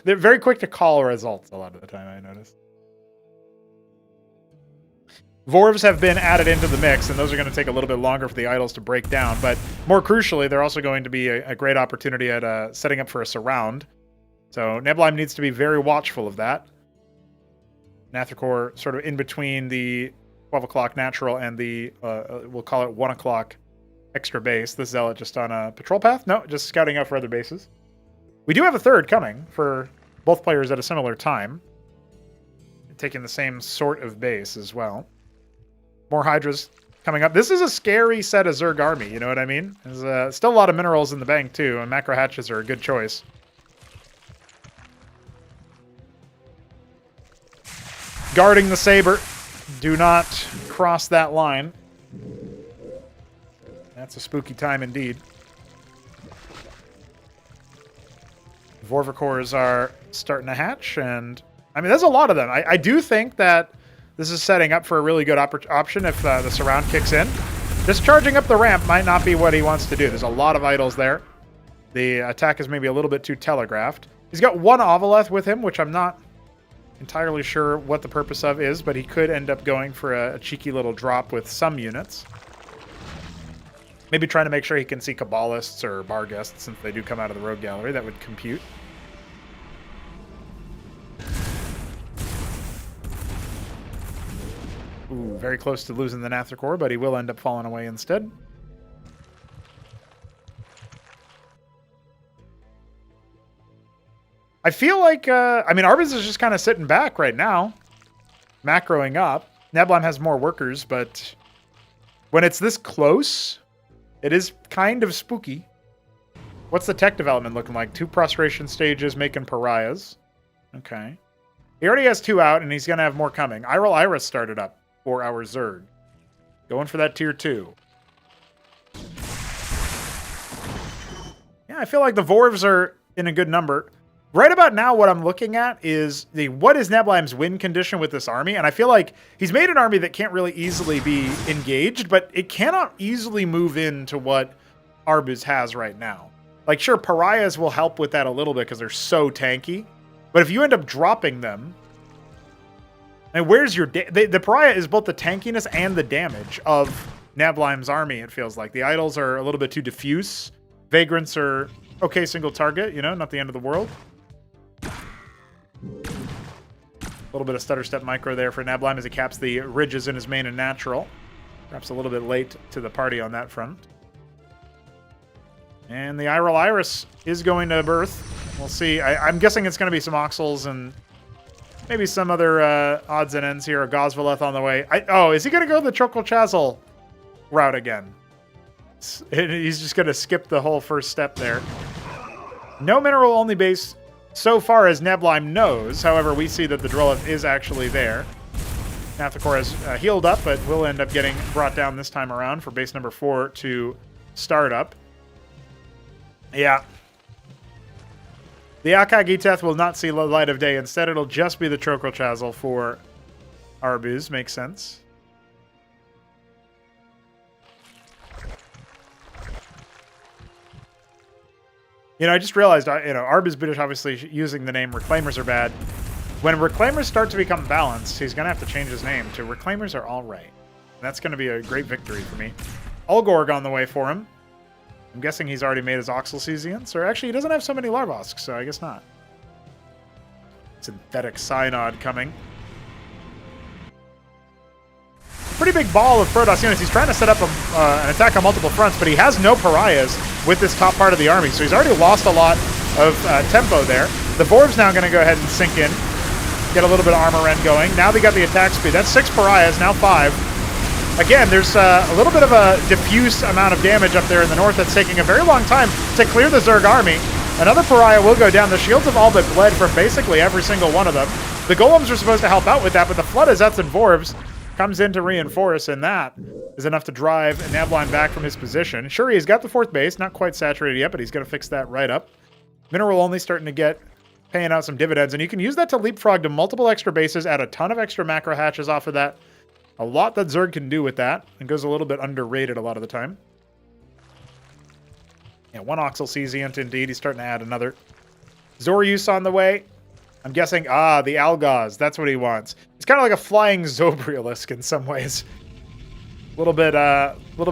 They're very quick to call results a lot of the time, I notice. Vorvs have been added into the mix, and those are going to take a little bit longer for the idols to break down. But more crucially, they're also going to be a great opportunity at setting up for a surround. So Nebelheim needs to be very watchful of that. Nathrakor sort of in between the 12 o'clock natural and the, we'll call it 1 o'clock extra base. This Zealot just on a patrol path? No, just scouting out for other bases. We do have a third coming for both players at a similar time. Taking the same sort of base as well. More Hydras coming up. This is a scary set of Zerg army, you know what I mean? There's still a lot of minerals in the bank too, and macro hatches are a good choice. Guarding the Saber. Do not cross that line. That's a spooky time indeed. Vorvikors are starting to hatch, and I mean, there's a lot of them. I do think that this is setting up for a really good option if the surround kicks in. Just charging up the ramp might not be what he wants to do. There's a lot of idols there. The attack is maybe a little bit too telegraphed. He's got 1 Avaleth with him, which I'm not entirely sure what the purpose of is, but he could end up going for a cheeky little drop with some units. Maybe trying to make sure he can see Kabbalists or Barghests, since they do come out of the Rogue Gallery. That would compute. Ooh, very close to losing the Nathrakor, but he will end up falling away instead. I feel like, I mean, Arbiz is just kind of sitting back right now. Macroing up. Nebelheim has more workers, but when it's this close, it is kind of spooky. What's the tech development looking like? 2 prostration stages making pariahs. Okay. He already has 2 out, and he's going to have more coming. Iral Iris started up for our Zerg. Going for that tier 2. Yeah, I feel like the Vorvs are in a good number. Right about now, what I'm looking at is what is Nebelheim's win condition with this army, and I feel like he's made an army that can't really easily be engaged, but it cannot easily move into what Arbiz has right now. Like, sure, pariahs will help with that a little bit because they're so tanky, but if you end up dropping them, and where's your... The pariah is both the tankiness and the damage of Nebelheim's army, it feels like. The idols are a little bit too diffuse. Vagrants are okay single target, you know, not the end of the world. A little bit of stutter step micro there for Nebelheim as he caps the ridges in his main and natural. Perhaps a little bit late to the party on that front. And the Iral Iris is going to birth. We'll see. I'm guessing it's going to be some Oxels and maybe some other odds and ends here. A Gosvaleth on the way. Oh, is he going to go the Chokol Chazal route again? He's just going to skip the whole first step there. No mineral-only base so far as Neblime knows. However, we see that the Drillith is actually there. Nathacor has healed up, but will end up getting brought down this time around for base number 4 to start up. Yeah. The Akagiteth will not see the light of day. Instead, it'll just be the Trochilchazel for Arbuz. Makes sense. You know, I just realized, Arbuz British obviously using the name Reclaimers are bad. When Reclaimers start to become balanced, he's going to have to change his name to Reclaimers are all right. And that's going to be a great victory for me. Ulgorg on the way for him. I'm guessing he's already made his Oxylcesians. Or actually, he doesn't have so many Larvosks, so I guess not. Synthetic Synod coming. Pretty big ball of Protoss units. He's trying to set up an attack on multiple fronts, but he has no pariahs with this top part of the army, so he's already lost a lot of tempo there. The Vorv's now going to go ahead and sink in, get a little bit of armor rend going. Now they got the attack speed. That's 6 pariahs, now 5. Again, there's a little bit of a diffuse amount of damage up there in the north that's taking a very long time to clear the Zerg army. Another pariah will go down. The shields have all but bled from basically every single one of them. The golems are supposed to help out with that, but the Flood of Zets and Vorvs comes in to reinforce, and that is enough to drive Nabline back from his position. Sure, he's got the 4th base, not quite saturated yet, but he's going to fix that right up. Mineral only starting to get paying out some dividends, and you can use that to leapfrog to multiple extra bases, add a ton of extra macro hatches off of that. A lot that Zerg can do with that, and goes a little bit underrated a lot of the time. Yeah, 1 Oxylcesiant indeed. He's starting to add another. Zoryus on the way. I'm guessing, the Algaz. That's what he wants. It's kind of like a flying Zobrielisk in some ways. A little bit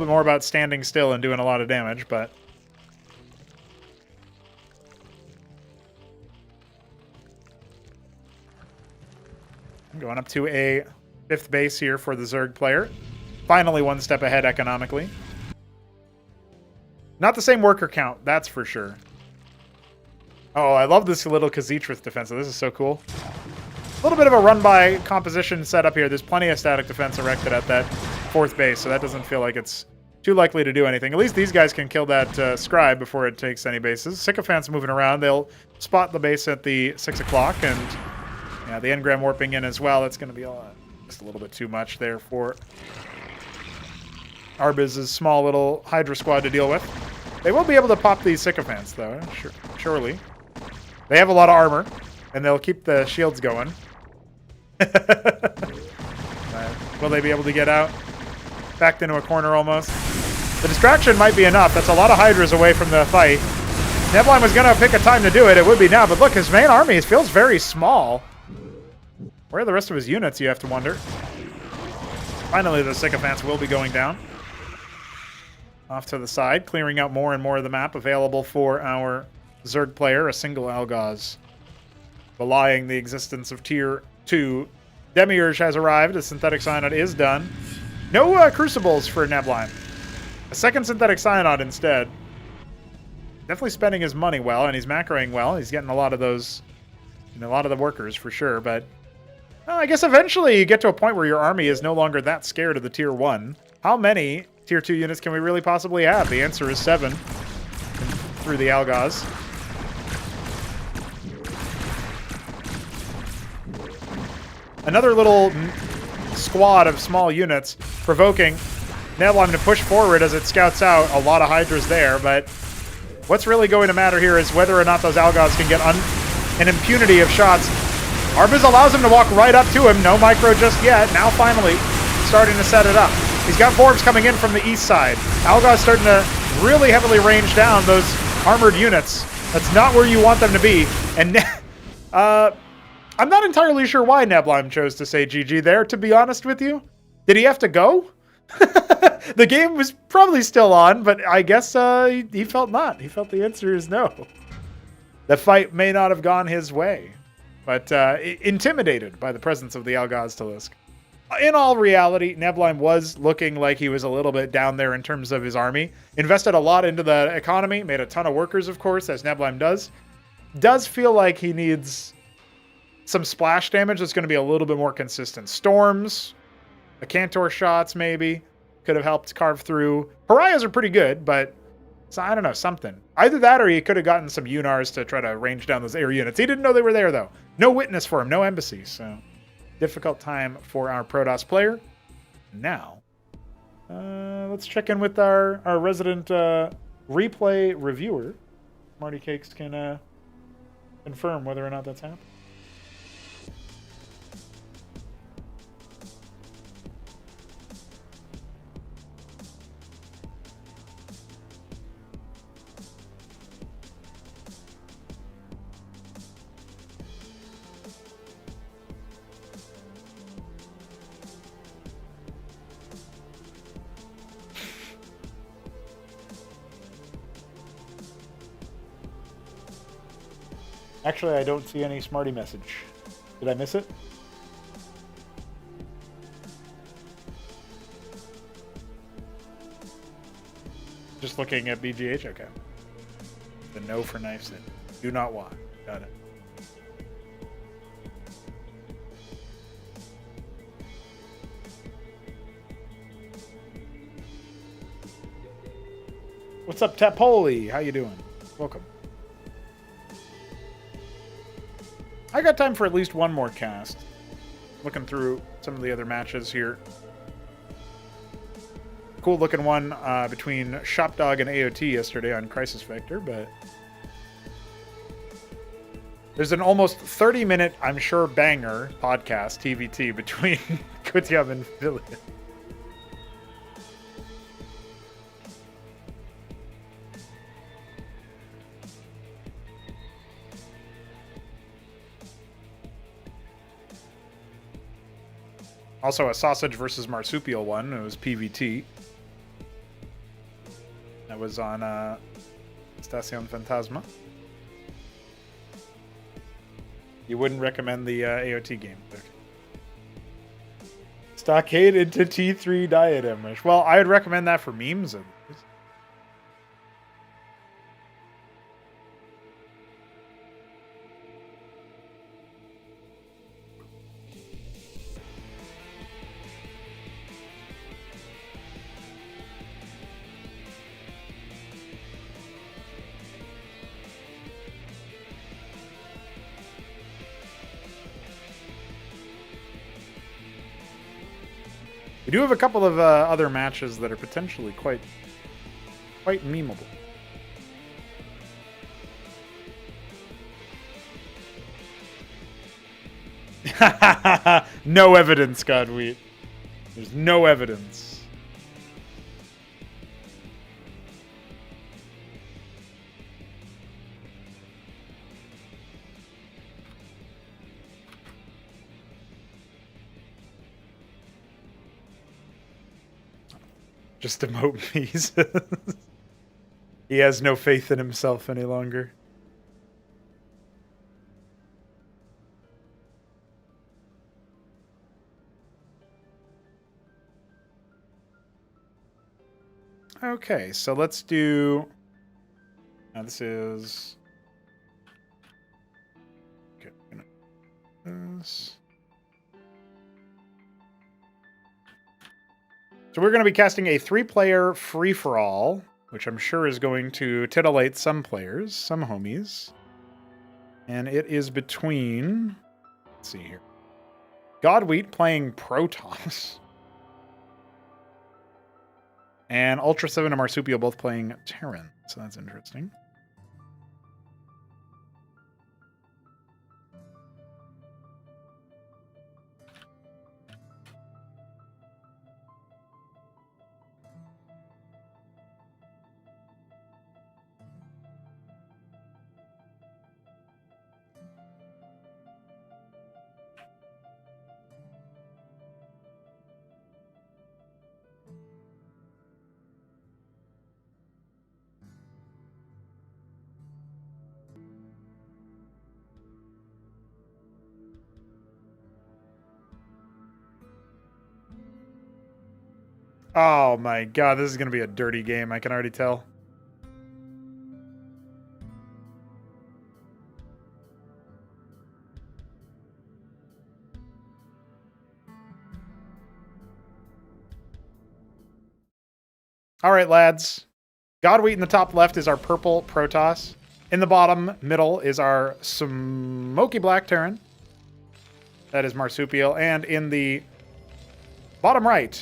more about standing still and doing a lot of damage, but I'm going up to a 5th base here for the Zerg player. Finally 1 step ahead economically. Not the same worker count, that's for sure. Oh, I love this little Khaz'trith defense. This is so cool. A little bit of a run-by composition set up here. There's plenty of static defense erected at that 4th base, so that doesn't feel like it's too likely to do anything. At least these guys can kill that scribe before it takes any bases. Sycophants moving around. They'll spot the base at the 6 o'clock, and yeah, the engram warping in as well. That's going to be just a little bit too much there for Arbuz's small little Hydra squad to deal with. They will be able to pop these Sycophants, though, surely. They have a lot of armor, and they'll keep the shields going. Will they be able to get out? Backed into a corner almost. The distraction might be enough. That's a lot of Hydras away from the fight. Nebline was going to pick a time to do it. It would be now, but look, his main army feels very small. Where are the rest of his units, you have to wonder? Finally, the Sycophants will be going down. Off to the side, clearing out more and more of the map available for our Zerg player, a single Algaz. Belying the existence of Tier 2. Demiurge has arrived. The Synthetic Synod is done. No Crucibles for Nebline. A second Synthetic Synod instead. Definitely spending his money well, and he's macroing well. He's getting a lot of those, a lot of the workers for sure, but I guess eventually you get to a point where your army is no longer that scared of the Tier 1. How many Tier 2 units can we really possibly have? The answer is 7 through the Algaz. Another little squad of small units provoking Nebline to push forward as it scouts out. A lot of Hydras there, but what's really going to matter here is whether or not those Algaz can get an impunity of shots. Arbuz allows him to walk right up to him. No micro just yet. Now finally starting to set it up. He's got Vorvs coming in from the east side. Algaz starting to really heavily range down those armored units. That's not where you want them to be. And I'm not entirely sure why Nebline chose to say GG there, to be honest with you. Did he have to go? The game was probably still on, but I guess he felt not. He felt the answer is no. The fight may not have gone his way, but intimidated by the presence of the Algaz Talisk. In all reality, Nebline was looking like he was a little bit down there in terms of his army. Invested a lot into the economy, made a ton of workers, of course, as Nebline does. Does feel like he needs some splash damage that's going to be a little bit more consistent. Storms, the Cantor shots maybe, could have helped carve through. Pariahs are pretty good, but So I don't know, something. Either that or he could have gotten some Unars to try to range down those air units. He didn't know they were there, though. No witness for him, no embassy. So difficult time for our Protoss player. Now, let's check in with our resident replay reviewer. Marty Cakes can confirm whether or not that's happened. Actually, I don't see any Smarty message. Did I miss it? Just looking at BGH? Okay. The no for knife sin. Do not want. Got it. What's up, Tapoli? How you doing? Welcome. I got time for at least one more cast. Looking through some of the other matches here. Cool looking one between Shopdog and AOT yesterday on Crisis Vector, but there's an almost 30-minute, I'm sure, banger podcast, TVT, between Kutyam and Philly. Also, a sausage versus marsupial one. It was PVT. That was on Estación Fantasma. You wouldn't recommend the AOT game. Stockade into T3 Diadem Rush. Well, I would recommend that for memes. And we do have a couple of other matches that are potentially quite memeable. No evidence, Godwheat. There's no evidence. Just emote me. He has no faith in himself any longer. Okay, so let's do... Now this is... Okay, this... So we're going to be casting a 3-player free-for-all, which I'm sure is going to titillate some players, some homies. And it is between... Let's see here. Godwheat playing Protoss. And Ultra 7 and Marsupial both playing Terran. So that's interesting. Oh my god, this is going to be a dirty game, I can already tell. All right, lads. Godwheat in the top left is our purple Protoss. In the bottom middle is our smoky black Terran. That is Marsupial. And in the bottom right,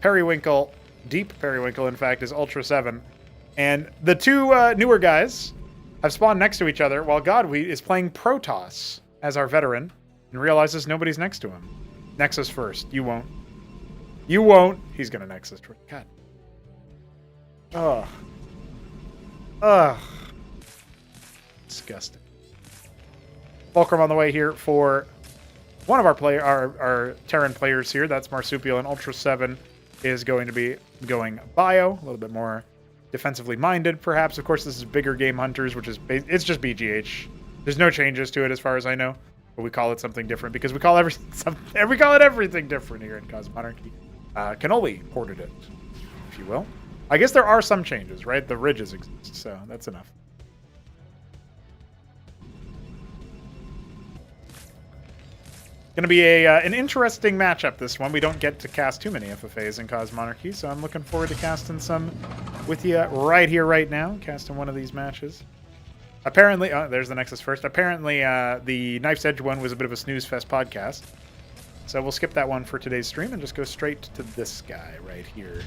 Periwinkle, deep Periwinkle, in fact, is Ultra 7. And the two newer guys have spawned next to each other while Godwheat is playing Protoss as our veteran and realizes nobody's next to him. Nexus first. You won't. You won't. He's going to Nexus first. God. Ugh. Ugh. Disgusting. Fulcrum on the way here for one of our Terran players here. That's Marsupial, and Ultra 7 is going to be going bio, a little bit more defensively minded, perhaps. Of course, this is bigger game hunters, which is it's just BGH. There's no changes to it as far as I know, but we call it something different because we call it everything different here in Cosmonarchy. Cannoli ported it, if you will. I guess there are some changes, right? The ridges exist, so that's enough. Going to be an interesting matchup, this one. We don't get to cast too many FFAs in Cosmonarchy, so I'm looking forward to casting some with you right here, right now. Casting one of these matches. Apparently, there's the Nexus first. Apparently, the Knife's Edge one was a bit of a snooze fest podcast. So we'll skip that one for today's stream and just go straight to this guy right here.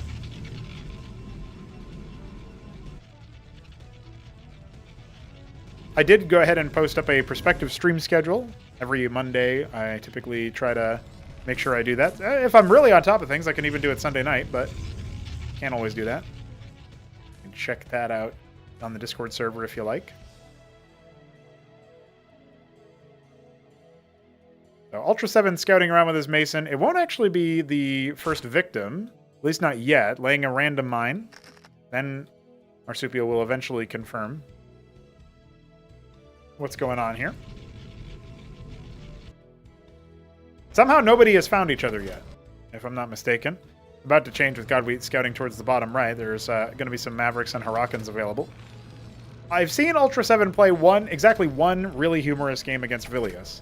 I did go ahead and post up a prospective stream schedule. Every Monday, I typically try to make sure I do that. If I'm really on top of things, I can even do it Sunday night, but can't always do that. You can check that out on the Discord server if you like. So Ultra 7 scouting around with his Mason. It won't actually be the first victim, at least not yet, laying a random mine. Then Marsupial will eventually confirm what's going on here. Somehow nobody has found each other yet, if I'm not mistaken. About to change with Godwheat scouting towards the bottom right. There's going to be some Mavericks and Hurricanes available. I've seen Ultra 7 play exactly one really humorous game against Vilius,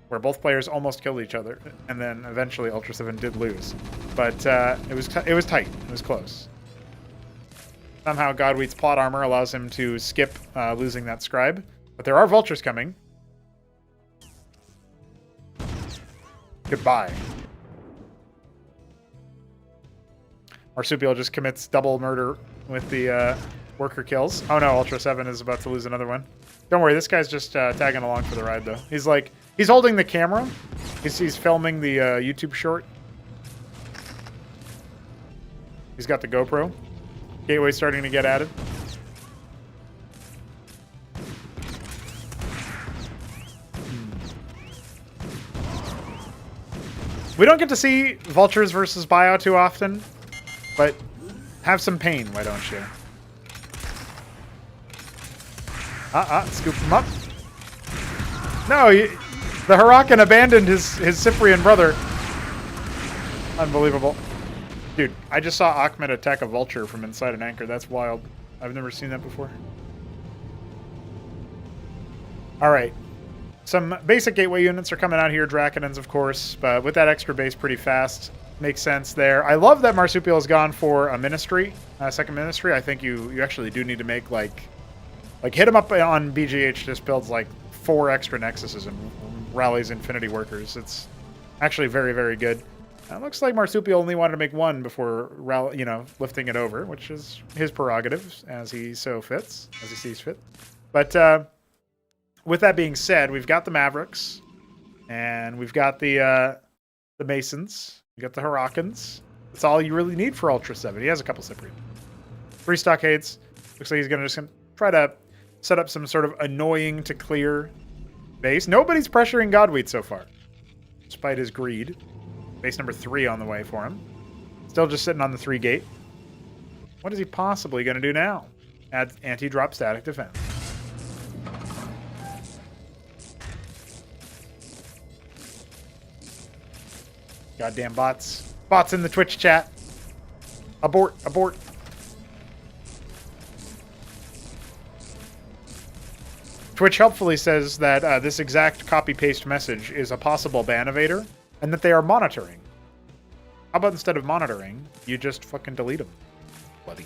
where both players almost killed each other, and then eventually Ultra 7 did lose. But it was tight. It was close. Somehow Godwheat's plot armor allows him to skip losing that scribe. But there are vultures coming. Goodbye. Marsupial just commits double murder with the worker kills. Oh no, Ultra 7 is about to lose another one. Don't worry, this guy's just tagging along for the ride, though. He's holding the camera. He's filming the YouTube short. He's got the GoPro. Gateway starting to get added. We don't get to see vultures versus bio too often, but have some pain, why don't you? Scoop him up. No, the Huracan abandoned his Cyprian brother. Unbelievable. Dude, I just saw Ahmed attack a vulture from inside an anchor. That's wild. I've never seen that before. Alright. Some basic gateway units are coming out here. Draconans, of course, but with that extra base pretty fast. Makes sense there. I love that Marsupial has gone for a ministry, second ministry. I think you actually do need to make, like hit him up on BGH, just builds, 4 extra Nexuses and rallies Infinity Workers. It's actually very, very good. It looks like Marsupial only wanted to make 1 before, lifting it over, which is his prerogative, as he sees fit. But, with that being said, we've got the Mavericks, and we've got the Masons, we got the Hurricanes. That's all you really need for Ultra 7. He has a couple Cyprian. 3 Stockades. Looks like he's going to try to set up some sort of annoying to clear base. Nobody's pressuring Godwheat so far, despite his greed. Base number 3 on the way for him. Still just sitting on the 3 gate. What is he possibly going to do now? Add anti-drop static defense. Goddamn bots. Bots in the Twitch chat. Abort, abort. Twitch helpfully says that this exact copy-paste message is a possible ban evader, and that they are monitoring. How about instead of monitoring, you just fucking delete them, buddy?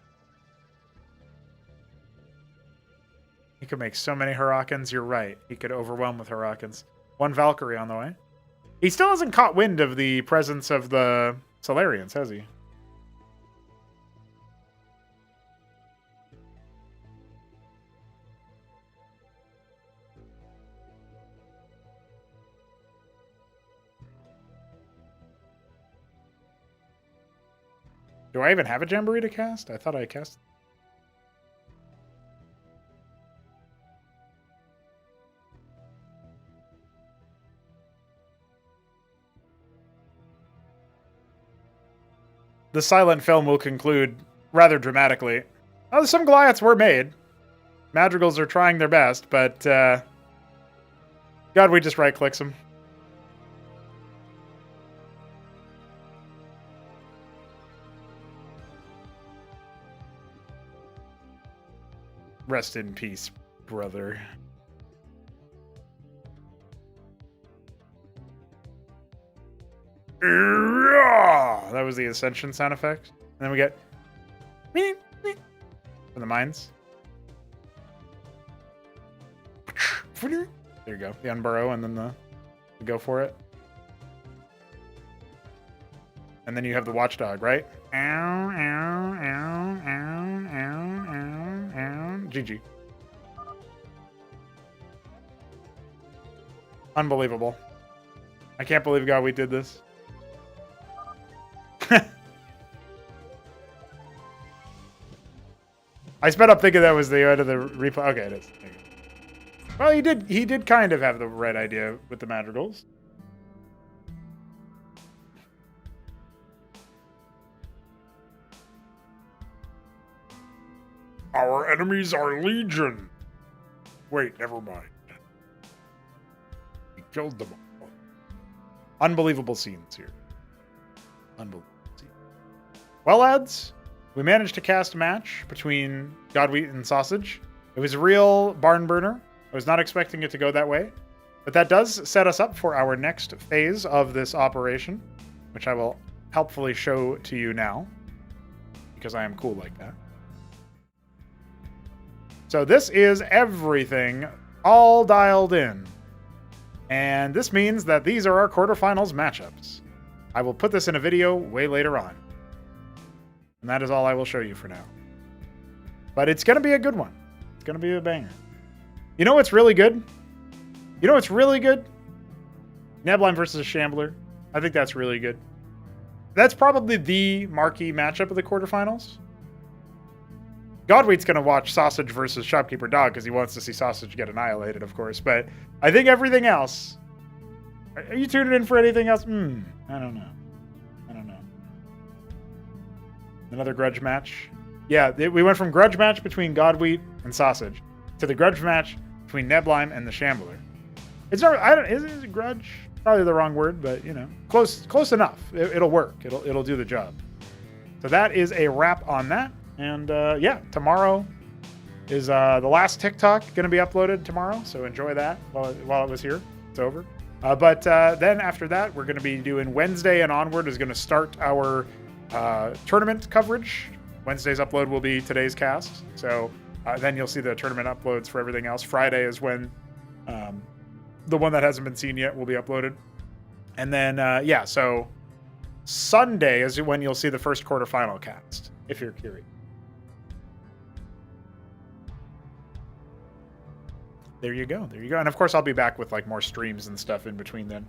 He could make so many Hurricanes. You're right. He could overwhelm with Hurricanes. One Valkyrie on the way. He still hasn't caught wind of the presence of the Solarians, has he? Do I even have a Jamboree to cast? I thought I cast. The silent film will conclude rather dramatically. Oh, some Goliaths were made. Madrigals are trying their best, but God, we just right-clicks them. Rest in peace, brother. That was the Ascension sound effect. And then we get from the mines. There you go. The Unburrow and then the go for it. And then you have the Watchdog, right? Ow, ow, ow, ow, ow, ow, ow. GG. Unbelievable. I can't believe, God, we did this. I sped up thinking that was the end of the replay. Okay, it is. Well, he did kind of have the right idea with the Madrigals. Our enemies are legion. Wait, never mind. We killed them all. Unbelievable scenes here. Unbelievable scenes. Well, lads, we managed to cast a match between Godwheat and Sausage. It was a real barn burner. I was not expecting it to go that way. But that does set us up for our next phase of this operation, which I will helpfully show to you now, because I am cool like that. So this is everything all dialed in. And this means that these are our quarterfinals matchups. I will put this in a video way later on. And that is all I will show you for now. But it's going to be a good one. It's going to be a banger. You know what's really good? You know what's really good? Nebline versus Shambler. I think that's really good. That's probably the marquee matchup of the quarterfinals. Godwheat's going to watch Sausage versus Shopkeeper Dog because he wants to see Sausage get annihilated, of course. But I think everything else... Are you tuning in for anything else? I don't know. I don't know. Another grudge match. Yeah, we went from grudge match between Godwheat and Sausage to the grudge match between Neblime and the Shambler. It's not... Is it a grudge? Probably the wrong word, but, you know. Close enough. It'll work. It'll do the job. So that is a wrap on that. And yeah, tomorrow is the last TikTok going to be uploaded tomorrow. So enjoy that while it was here. It's over. But then after that, we're going to be doing Wednesday and onward is going to start our tournament coverage. Wednesday's upload will be today's cast. So then you'll see the tournament uploads for everything else. Friday is when the one that hasn't been seen yet will be uploaded. And then, yeah, so Sunday is when you'll see the first quarterfinal cast, if you're curious. There you go. There you go. And of course, I'll be back with like more streams and stuff in between then.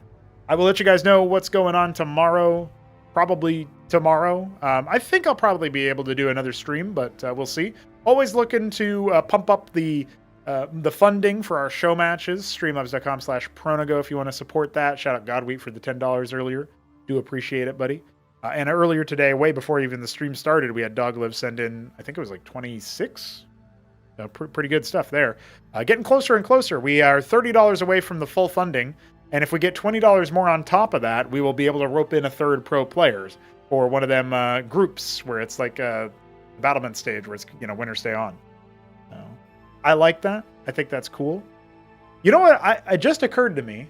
I will let you guys know what's going on tomorrow. Probably tomorrow. I think I'll probably be able to do another stream, but we'll see. Always looking to pump up the funding for our show matches. Streamlabs.com/Pronago if you want to support that. Shout out Godwheat for the $10 earlier. Do appreciate it, buddy. And earlier today, way before even the stream started, we had Doglive send in, I think it was like 26. Pretty good stuff there. Getting closer and closer. We are $30 away from the full funding. And if we get $20 more on top of that, we will be able to rope in a third pro players or one of them groups where it's like a battlement stage where it's, you know, winners stay on. I like that. I think that's cool. You know what? It just occurred to me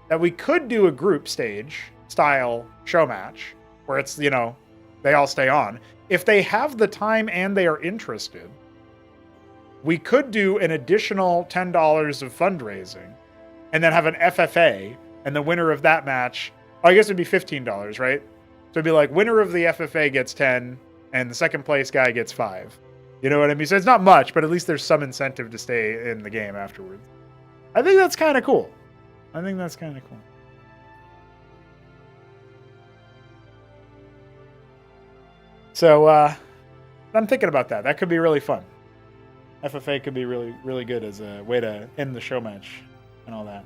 that we could do a group stage style show match where it's, you know, they all stay on. If they have the time and they are interested, we could do an additional $10 of fundraising and then have an FFA, and the winner of that match, I guess it'd be $15, right? So it'd be like winner of the FFA gets 10 and the second place guy gets 5. You know what I mean? So it's not much, but at least there's some incentive to stay in the game afterwards. I think that's kind of cool. So I'm thinking about that. That could be really fun. FFA could be really, really good as a way to end the show match and all that.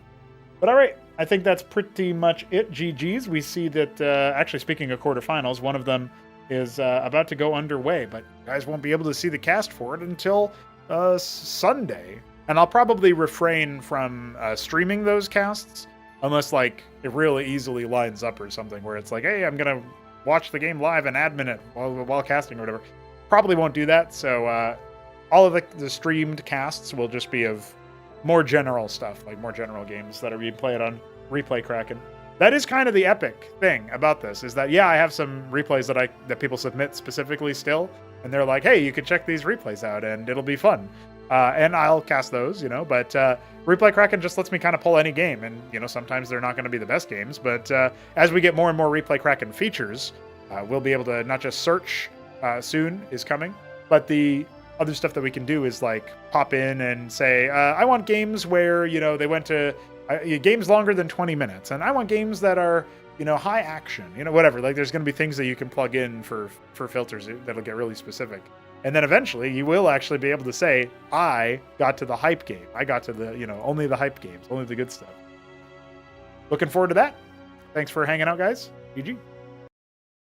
But all right, I think that's pretty much it. GG's. We see that, actually, speaking of quarterfinals, one of them is about to go underway, but you guys won't be able to see the cast for it until Sunday. And I'll probably refrain from streaming those casts unless, like, it really easily lines up or something where it's like, hey, I'm going to watch the game live and admin it while casting or whatever. Probably won't do that, so all of the streamed casts will just be of more general stuff, like more general games that are being played on Replay Kraken. That is kind of the epic thing about this, is that, yeah, I have some replays that people submit specifically still, and they're like, hey, you can check these replays out, and it'll be fun. And I'll cast those, but Replay Kraken just lets me kind of pull any game, and, sometimes they're not going to be the best games, but as we get more and more Replay Kraken features, we'll be able to not just search soon is coming, but the other stuff that we can do is like pop in and say, I want games where, they went to games longer than 20 minutes. And I want games that are, high action, whatever. Like there's going to be things that you can plug in for filters that'll get really specific. And then eventually you will actually be able to say, I got to the hype game. I got to the, only the hype games, only the good stuff. Looking forward to that. Thanks for hanging out, guys. GG.